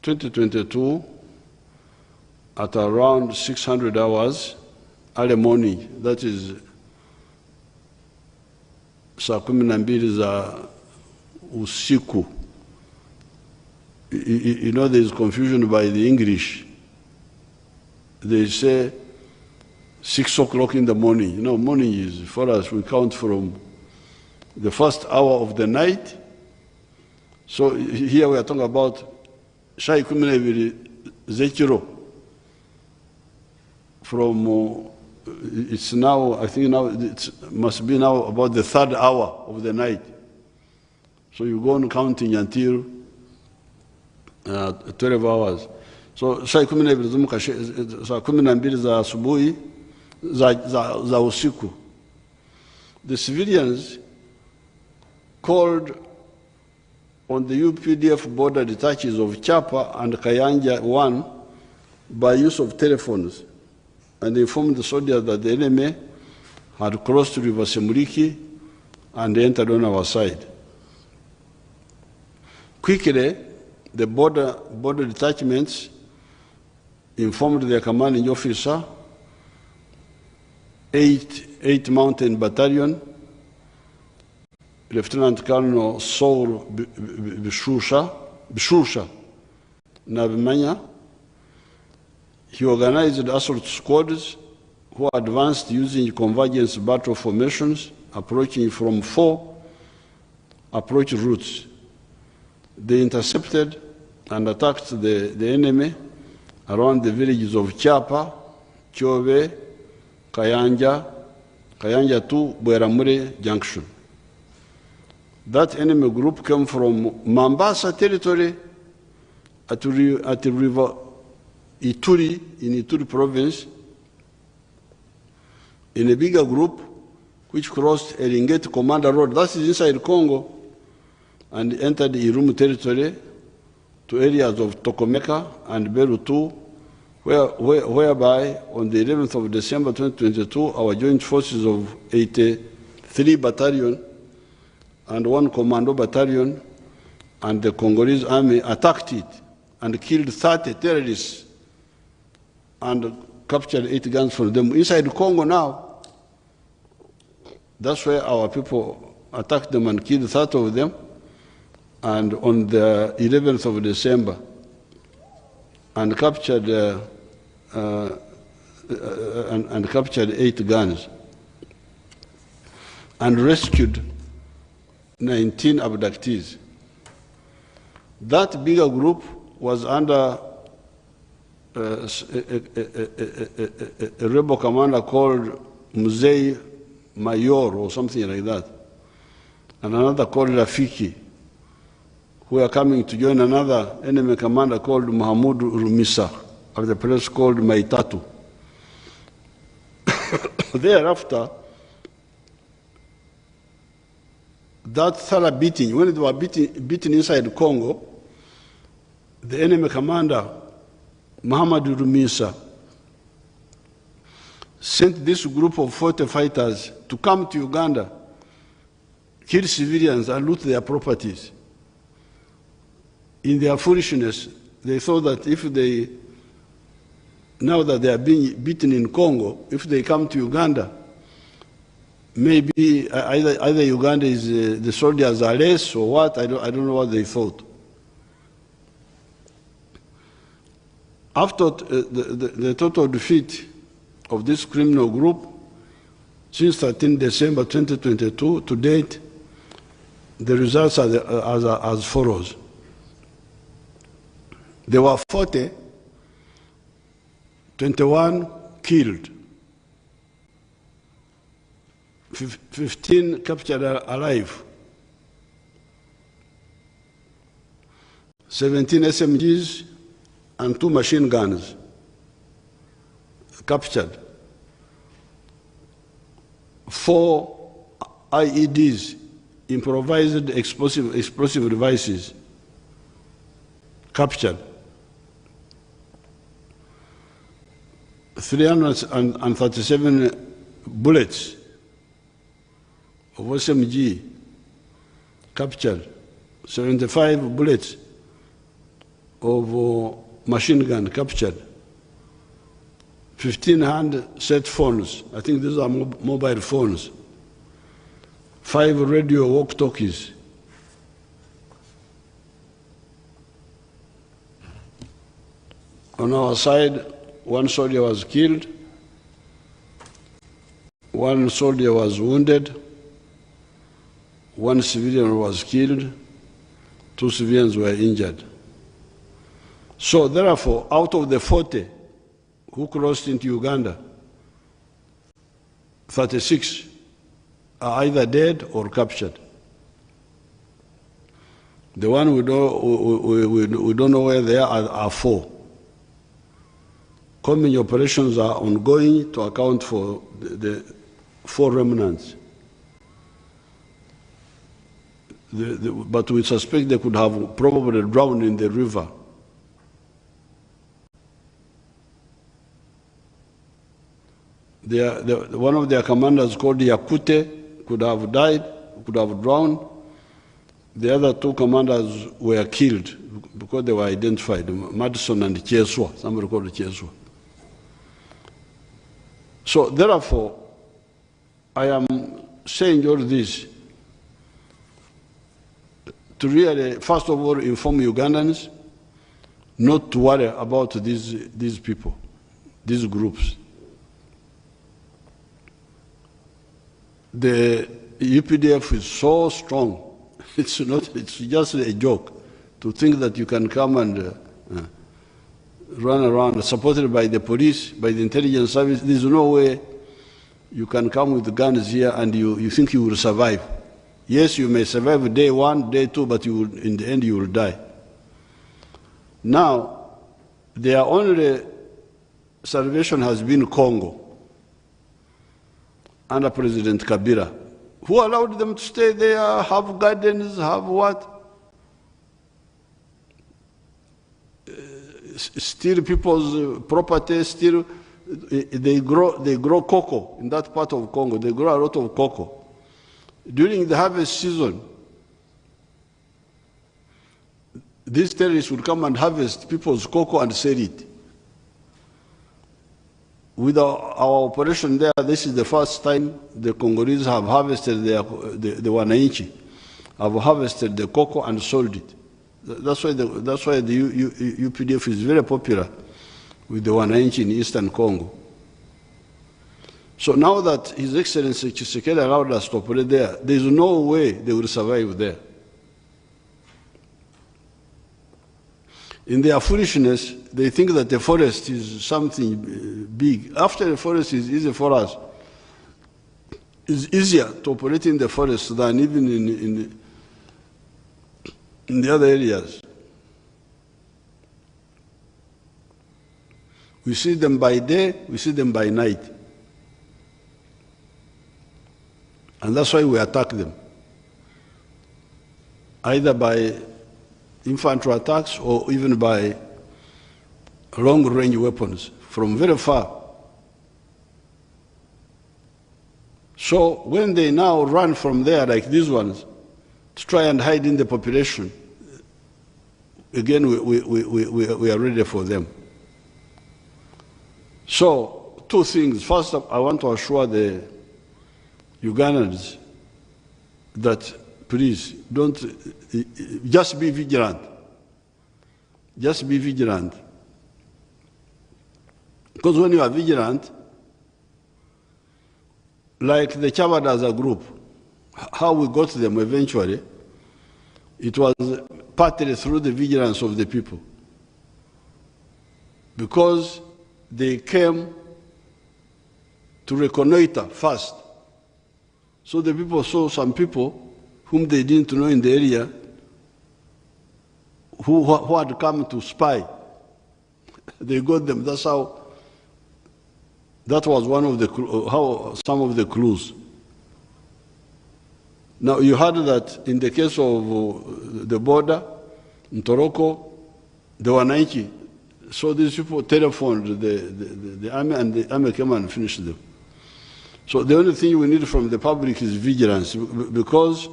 2022, at around 600 hours, early morning, that is saa 12 za usiku. You know, there is confusion by the English. They say 6 o'clock in the morning. You know, morning is, for us, we count from the first hour of the night. So here we are talking about Shai Kumineviri Zechiro. From, it's now, I think now, it must be now about the 3rd hour of the night. So you go on counting until 12 hours. So saa 12 za asubuhi za usiku. The civilians called on the UPDF border detachers of Chapa and Kayanja 1 by use of telephones and informed the soldiers that the enemy had crossed River Semuliki and entered on our side. Quickly, the border detachments informed their commanding officer, 8th Mountain Battalion, Lieutenant Colonel Saul Bishusha Nabimanya. He organized assault squads who advanced using convergence battle formations, approaching from 4 approach routes. They intercepted and attacked the enemy around the villages of Chapa, Chove, Kayanja 2, Bweramure Junction. That enemy group came from Mambasa territory at the river Ituri, in Ituri province, in a bigger group which crossed Eringeti Commander Road, that is inside Congo, and entered Irumu territory to areas of Tokomeka and Berutu, whereby on the 11th of December 2022, our joint forces of 83 Battalion and 1 Commando Battalion and the Congolese army attacked it and killed 30 terrorists and captured 8 guns from them. Inside Congo now, that's where our people attacked them and killed 30 of them. And on the 11th of December, and captured 8 guns, and rescued 19 abductees. That bigger group was under a rebel commander called Mzee Mayor or something like that, and another called Rafiki, who are coming to join another enemy commander called Mahamudu Rumisa of the place called Maitatu. Thereafter, that thorough beating, when they were beaten inside Congo, the enemy commander, Mahamudu Rumisa, sent this group of 40 fighters to come to Uganda, kill civilians and loot their properties. In their foolishness, they thought that now that they are being beaten in Congo, if they come to Uganda, maybe either Uganda is the soldiers are less or what. I don't know what they thought. After the total defeat of this criminal group, since 13 December 2022 to date, the results are as follows. There were 40, 21 killed, 15 captured alive, 17 SMGs and 2 machine guns captured, 4 IEDs, improvised explosive devices, captured, 337 bullets of SMG captured, 75 bullets of machine gun captured, 15 handset phones, I think these are mobile phones, 5 radio walkie-talkies, on our side, 1 soldier was killed, 1 soldier was wounded, 1 civilian was killed, 2 civilians were injured. So therefore, out of the 40 who crossed into Uganda, 36 are either dead or captured. The one we don't know where they are 4. Combing operations are ongoing to account for the 4 remnants. But we suspect they could have probably drowned in the river. One of their commanders, called Yakute, could have died, could have drowned. The other 2 commanders were killed because they were identified, Madison and Cheswa, somebody called Cheswa. So therefore, I am saying all this to really, first of all, inform Ugandans not to worry about these people, these groups. The UPDF is so strong. It's just a joke to think that you can come and run around supported by the police, by the intelligence service. There's no way you can come with guns here and you think you will survive. Yes, you may survive day 1, day 2, but in the end you will die. Now, their only salvation has been Congo under President Kabila, who allowed them to stay there, have gardens, have what? Steal people's property, steal. They grow cocoa in that part of Congo. They grow a lot of cocoa. During the harvest season, these terrorists would come and harvest people's cocoa and sell it. With our operation there, this is the first time the Congolese have harvested the wananchi, have harvested the cocoa and sold it. That's why the UPDF is very popular with the wananchi in Eastern Congo. So now that His Excellency Tshisekedi allowed us to operate there, there is no way they will survive there. In their foolishness, they think that the forest is something big. After the forest is easy for us, it's easier to operate in the forest than even in the other areas. We see them by day, we see them by night. And that's why we attack them, either by infantry attacks or even by long-range weapons from very far. So when they now run from there, like these ones, to try and hide in the population, again, we are ready for them. So, 2 things. First, I want to assure the Ugandans that please don't, just be vigilant. Just be vigilant. Because when you are vigilant, like the Chabad as a group, how we got them eventually, it was partly through the vigilance of the people. Because they came to reconnoiter first. So the people saw some people whom they didn't know in the area who had come to spy. They got them. That's how, that was one of the, how some of the clues. Now you heard that in the case of the border, in Toroko, the wananchi, so these people telephoned the army and the army came and finished them. So the only thing we need from the public is vigilance, because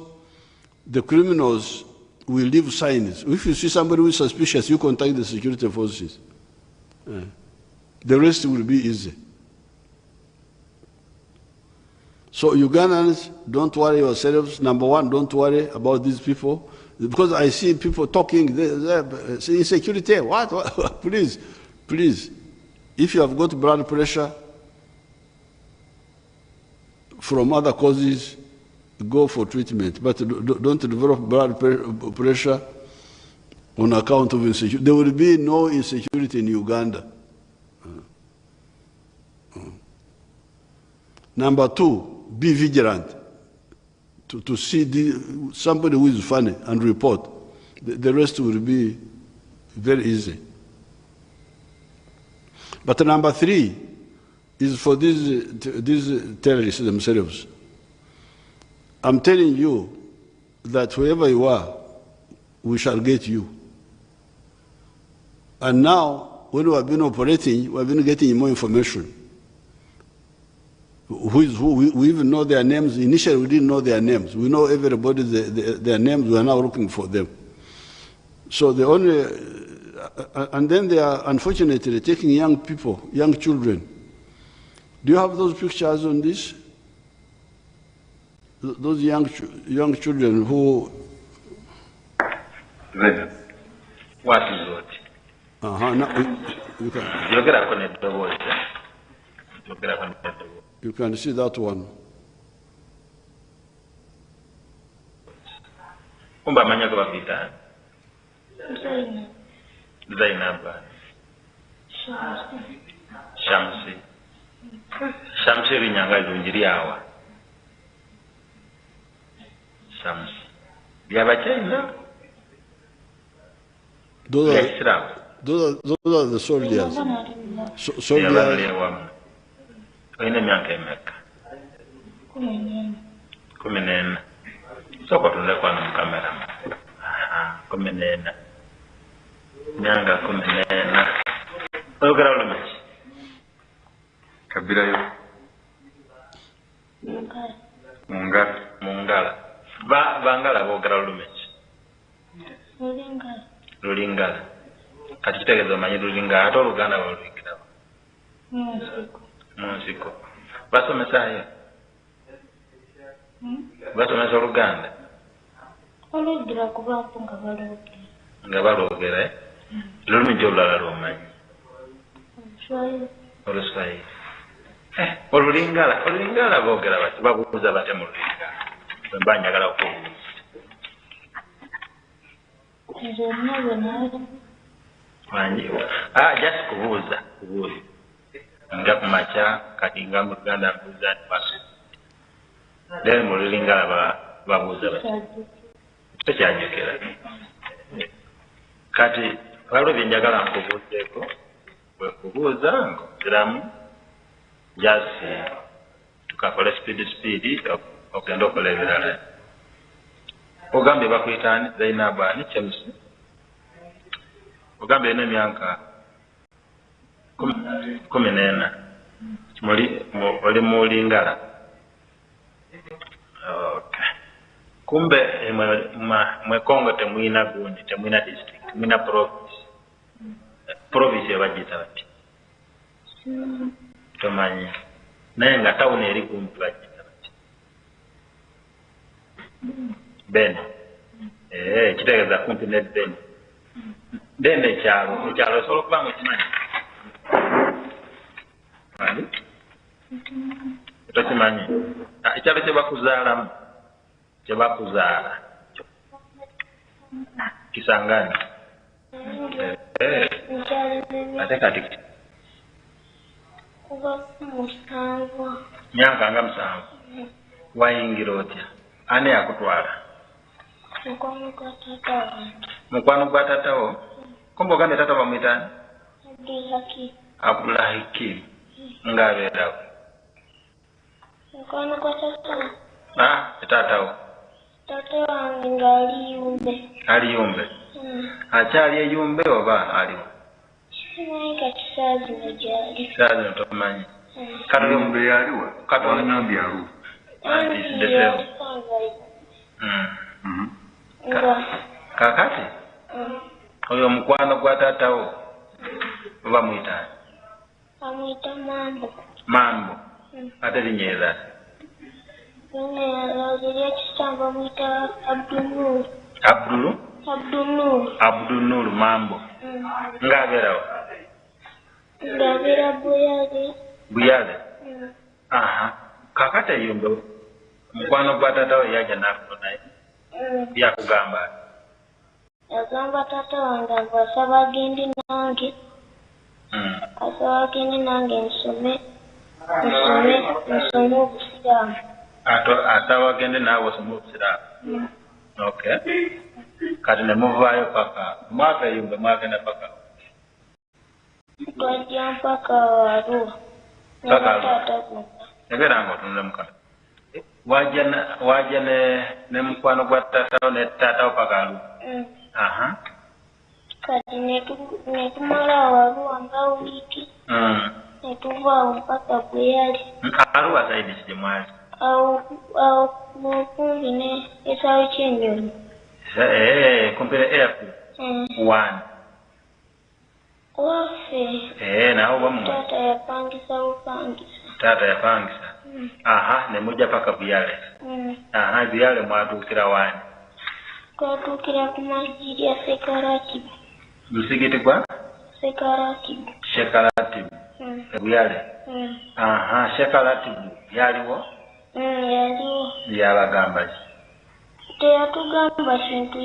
the criminals will leave signs. If you see somebody who is suspicious, you contact the security forces. The rest will be easy. So Ugandans, don't worry yourselves. Number one, don't worry about these people. Because I see people talking, insecurity, what? Please, please. If you have got blood pressure from other causes, go for treatment. But don't develop blood pressure on account of insecurity. There will be no insecurity in Uganda. Number two, be vigilant. To see somebody who is funny and report. The rest will be very easy. But number 3 is for these terrorists themselves. I'm telling you that wherever you are, we shall get you. And now, when we have been operating, we have been getting more information. Who is who? We even know their names. Initially, we didn't know their names. We know everybody, their names. We are now looking for them. So the only, and then they are unfortunately taking young people, young children. Do you have those pictures on this? Those young children who. What is it? You can see that one. Kumba manya kwa vita. Zainab. Shamsi rinyanga lunjiri awa. Shamsi. Byabachenda. Those are the soldiers. Soldiers. Oine miaka emeka. 14. Soko tunle kwa na kamera. 14. Nyanga 14. Ogera ulumechi. Kabila yo. Mungala. Bangala ogera ulumechi. Lulingala. Kati kitegeeza omanyi Lulingala ate Oluganda baluyigirawo. Munsiko. Basomesaayo? Basomesa Oluganda? Olugira kubaako nga baloogera. Nga baloogera, eh? Lulimi ki olulala lw'omanyi? Oluswayiri. Olulingala boogera bati babuuza bate mu Lulingala. Bwe mba njagala okubuuza. Just kubuuza. Nga kumacha kati nga mu Luganda mbuuza nti baso. Then mu Lulingala babuuza bati. Tekyanyekera. Kati waliwo bye njagala nkubuuzeeko. Bwe kubuuza ng'oziramu just tukakole speed okugenda okola ebirala. Ogambye bakuyita ani? Zainab ani? Chemusi? Ogambye eno emyaka 14. Oli mu Lingala. Okay. Kumbe mwe Kongo temwina gundi, temwina district, temwina province. Province bagiyita bati? Tomanyi. Naye nga tawuni eri kumpi bagiyita bati? Beni. Kitegeeza kumpi ne Beni. Then ekyalo osobola okuba mu kimanyi? Ani? Tokimanyi? Ekyalo kye bakuzaalamu. Kye bakuzaala. Kisangani. Ate kati. Myaka nga 7. Wayingira otya? Ani yakutwala? Mukwano gwa tatawo? Kumbe ogambye tata bamuyita ani? Abdul Hakim. Ng'abeerawo. Mukwano gwa tatawo? Tatawo. Tata wange ng'ali Yumbe. Ali Yumbe? Akyali e Yumbe oba aliwo? Simanyi kati saa zino gy'ali. Saa zino tomanyi? Kati Yumbe yaliwa? Kati onyambi aliwo? Kakati? Oyo mukwano gwa tatawo oba muyita ani? Amuyita Mambo. Mambo? Ate linyeera? Linyeera ekisamba amuyita Abdul Nur. Abdul Nur Mambo. Ng'abeerawo? Ng'abeera Buyale? Kakati eyumbe mukwano gwa tatawo yajja n'akufunayo? Byakugamba? Yagamba tata wange asaba agende nange. Asaba agende nange nsome obusiraamu. Asaba agende naawe osome obusiraamu? Okay. kati ne muvaayo paka mwaka yumbe mwagenda paka twajja mpaka Arua paka ebera nga otunule mukala wajja ne mukwano gwa taatawo ne taatawo paka Arua. Aha. Kati netumala Arua nga wiiki netuva awo mpaka Bweyali. Arua zaidi kye mwali awo kumpi ne Esawu ky'ennyonyi. Kumpi ne airport. One. Waffe nawo wammwe taata yapangisa bupangisa. taata yapangisa. Aha, ne mujja paka Buyale. Aha, Buyale mwatuukira wani? Twatuukira ku masjidi ya Sekaratibu. Musigiti gwa Sekaratibu. Shekaratibu. Buyale. Aha, Shekaratibu yaliwo? Yaliwo. Yabagamba ki? Teyatugamba kintu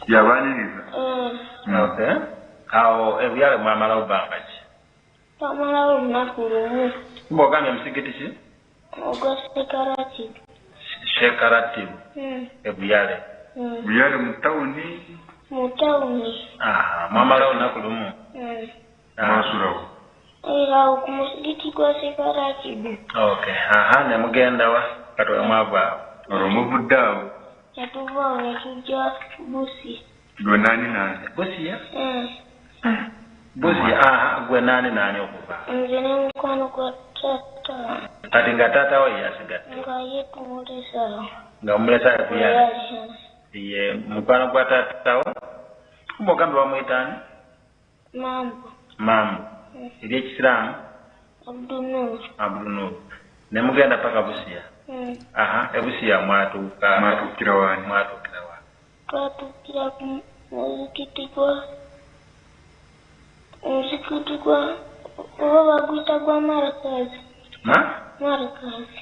yabaniriza. Okay. Awo Buyale mwamalawo bbanga ki? Twamalawo olunaku lumu. Mbogambye musigiti ki? Ogwa Sekaratibu. Shekaratibu. Buyale. Buyale mu tawuni. Mu tawuni. Aha, mwamalawo olunaku lumu. Mwasulawo. Awo ku musigiti gwa Sekaratibu. Okay. Aha, ne mugenda wa? Katowe mwava awo. Olwo muvudde awo. Netuva awo ne tujja Busi. Gwe naani? Busiya? Busiya, aha, gwe naani okuva? Nze ne mukwano gwa taata. Kati nga taata we yasigadde? Nga ye tumulesa awo. Nga mumulesa Buyale? Ye mukwano gwa taata wo? Kumba ogambe bamuyitaani? Mambo. Ery'Ekisiraamu? Abdunur. Ne mugenda paka Busiya? Aha, Busiya mwatuuka? Mwatuukira wani? Twatuukira ku muzikiti gwa oba baguyita gwa Marakazi.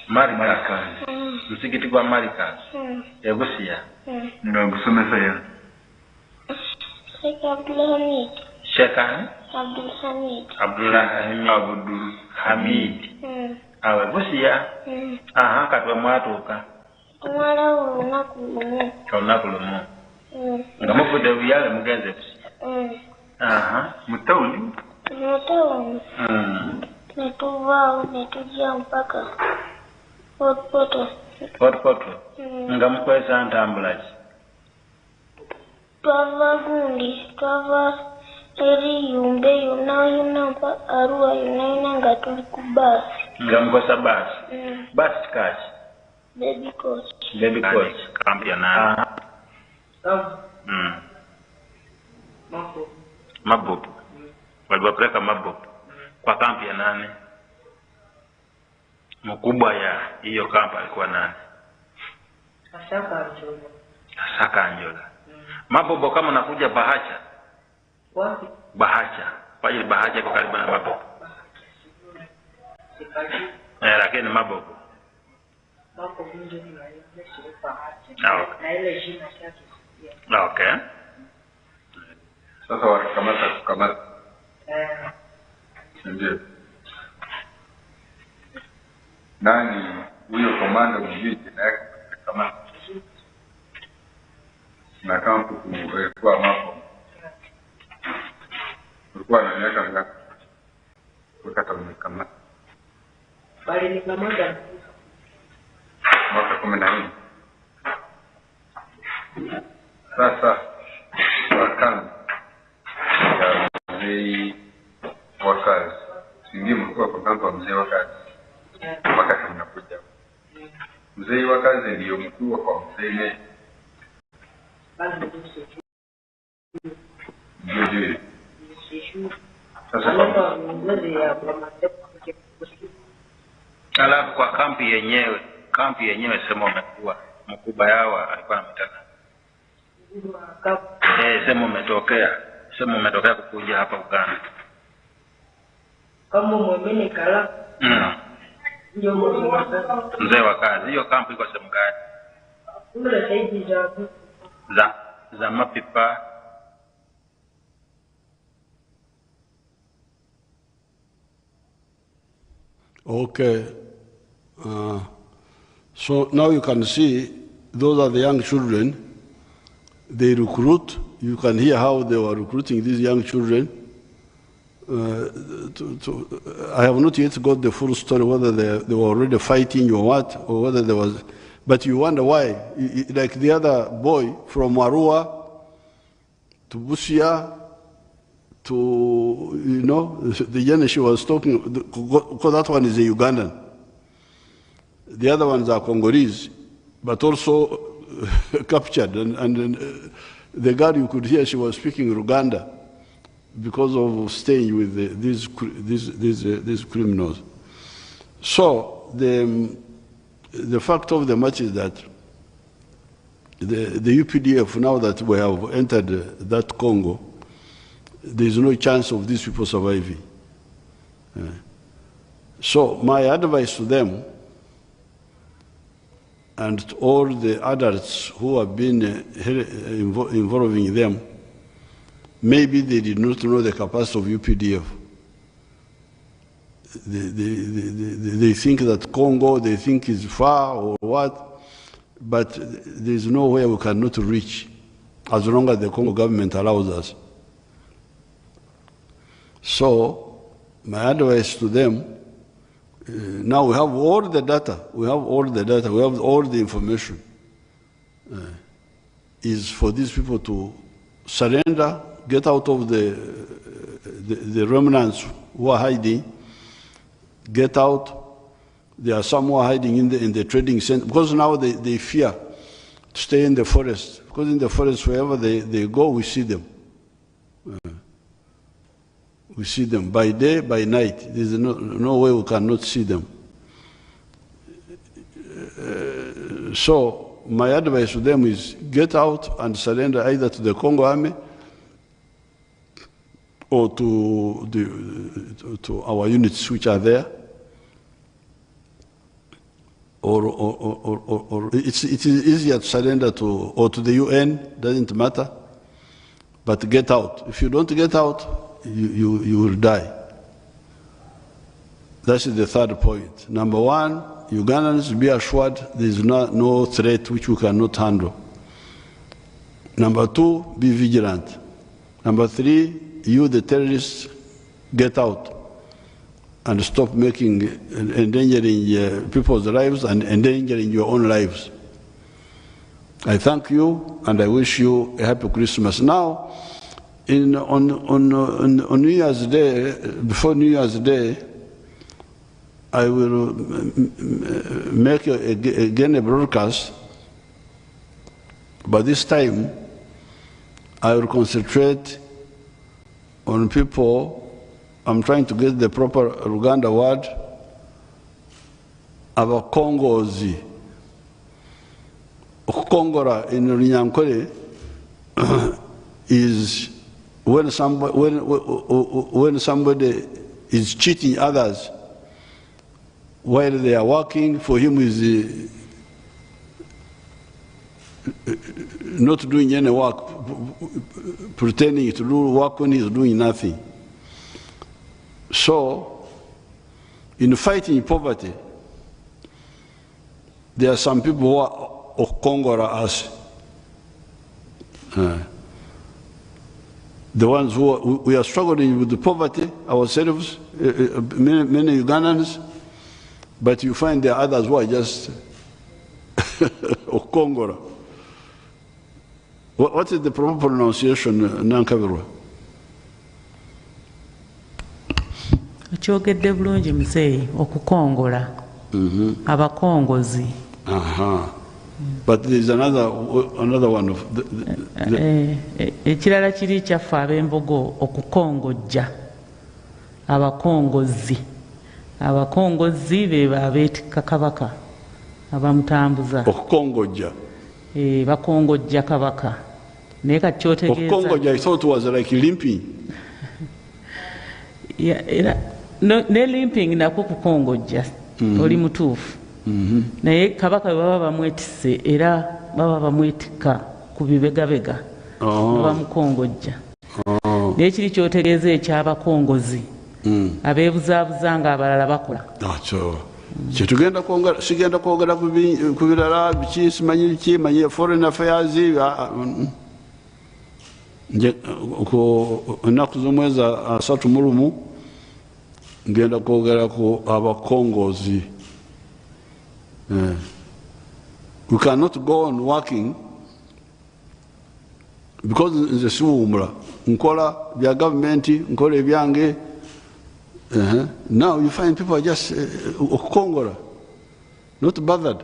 Marikazi. Musigiti gwa Marikazi. Busiya? Nga gusomesa ya? Sheikh Abdulhamid. Shekani? Abdulhamid. Awe Busiya? Aha, kati we mwatuuka? Tumalawo olunaku lumu. Nga muvudde Buyale mugenze Busiya? Aha. Mu tawuni? Mu tawuni. Netuvaawo ne tujja mpaka Fort Portal. Nga mukwesa ntambula ki? Twava eri Yumbe yonna Arua yonna nga tuli ku baasi. Nga mukosa baasi? Baasi kikaki? Baby coach. Kampi ya nani? Mabubu. Waliwapeleka Mabubu kwa kampi ya nani? Mkubwa ya hiyo kampi alikuwa nani? Asaka Anjola. Mabubu kama unakuja Bahacha? Wapi? Bahacha. Pale Bahacha kwa karibu na Mabubu. Lakini Mabubu. Mabubu ndio ni Bahacha. Okay. Na ile jina yake. Okay. Sasa watakamata. Ndio. Nani huyo komanda mjiji na yake kama na kampu kwa mapo. Ulikuwa na miaka ngapi? Wakati umekamata. Bali ni kamanda mwaka 14. Sasa wakati ya mzee wa kazi. Singi mlikuwa kwa kampu mzee wa kazi. Wakati mnakuja. Mzee wa kazi ndio mkuu kwa mzee. Ndio. Sasa alafu kwa kampi yenyewe sema umekuwa mkubwa yao alikuwa anamtaka. Sema umetokea kukuja hapa Uganda. Kama muamini kala. Ndio mzee wa kazi. Hiyo kampu iko sehemu gani? Kule saidi za Mapipa. Okay. So now you can see those are the young children. They recruit. You can hear how they were recruiting these young children. I have not yet got the full story, whether they were already fighting or what, or whether there was. But you wonder why. Like the other boy from Marua to Busia to, the Yenish was talking, because that one is a Ugandan. The other ones are Congolese, but also captured. And the girl, you could hear she was speaking Uganda because of staying with these criminals. So the fact of the matter is that the UPDF, now that we have entered that Congo, there is no chance of these people surviving. So my advice to them and to all the adults who have been involving them, maybe they did not know the capacity of UPDF. They think that Congo, they think is far or what, but there is nowhere we cannot reach as long as the Congo government allows us. So my advice to them, now we have all the data, we have all the information, is for these people to surrender, get out of the remnants who are hiding, get out. There are some who are hiding in the trading center, because now they fear to stay in the forest, because in the forest, wherever they go, we see them. We see them by day, by night. There's no way we cannot see them. So my advice to them is get out and surrender either to the Congo army or to our units which are there. Or it is easier to surrender to the UN, doesn't matter, but get out. If you don't get out, you will die. That's the third point. Number one, Ugandans, be assured there is no threat which we cannot handle. Number two, be vigilant. Number three, you, the terrorists, get out and stop endangering people's lives and endangering your own lives. I thank you and I wish you a happy Christmas. Now, on New Year's Day, before New Year's Day, I will make again a broadcast, but this time I will concentrate on people. I'm trying to get the proper Uganda word, about Congozi. Kongora in Runyankore is when somebody is cheating others while they are working. For him is not doing any work, pretending to do work when he's doing nothing. So, in fighting poverty, there are some people who are Kongora us. The ones we are struggling with the poverty ourselves, many Ugandans, but you find there are others who are just Kongora. What is the proper pronunciation, Nankabirwa? Kyogedde bulungi muzeeyi okukongola abakongozi. But there is another one of ekirala kiri kyaffe ab'embogo okukongojja abakongozi. Abakongozi be abeetikka kabaka abamutambuza okukongojja. Bakongojja kabaka naye kati kyotegeeza okukongojja. I thought it was like limping. Ne limping nakwo kukongojja oli mutuufu. Naye kabaka baba bamwetisse era baba bamwetikka ku bibegabega bamukongojja. Naye kiri kyotegeeza ekyabakongozi abeebuzaabuza nga abalala bakola. kyetugenda kwongera sigenda kwogera ku birala biki simanyi biki manyi foreign affairs nje ku ennaku z'omwezi 31 ngenda kwogera ku abakongozi. We cannot go on working because nze siwumula nkola bya government nkola ebyange. Now you find people are just okukongora, not bothered,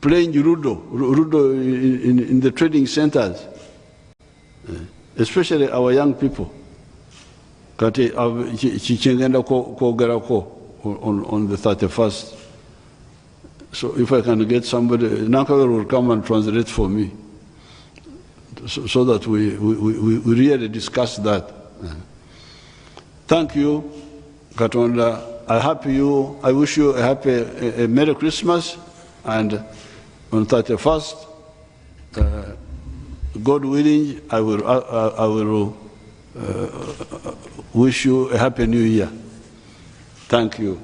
playing Rudo in the trading centers, especially our young people. Kati chichengenda kogerako on the 31st. So if I can get somebody, Nankawer will come and translate for me, so that we really discuss that. Thank you, Katonda. I wish you a Merry Christmas, and on 31st, God willing, I will wish you a Happy New Year. Thank you.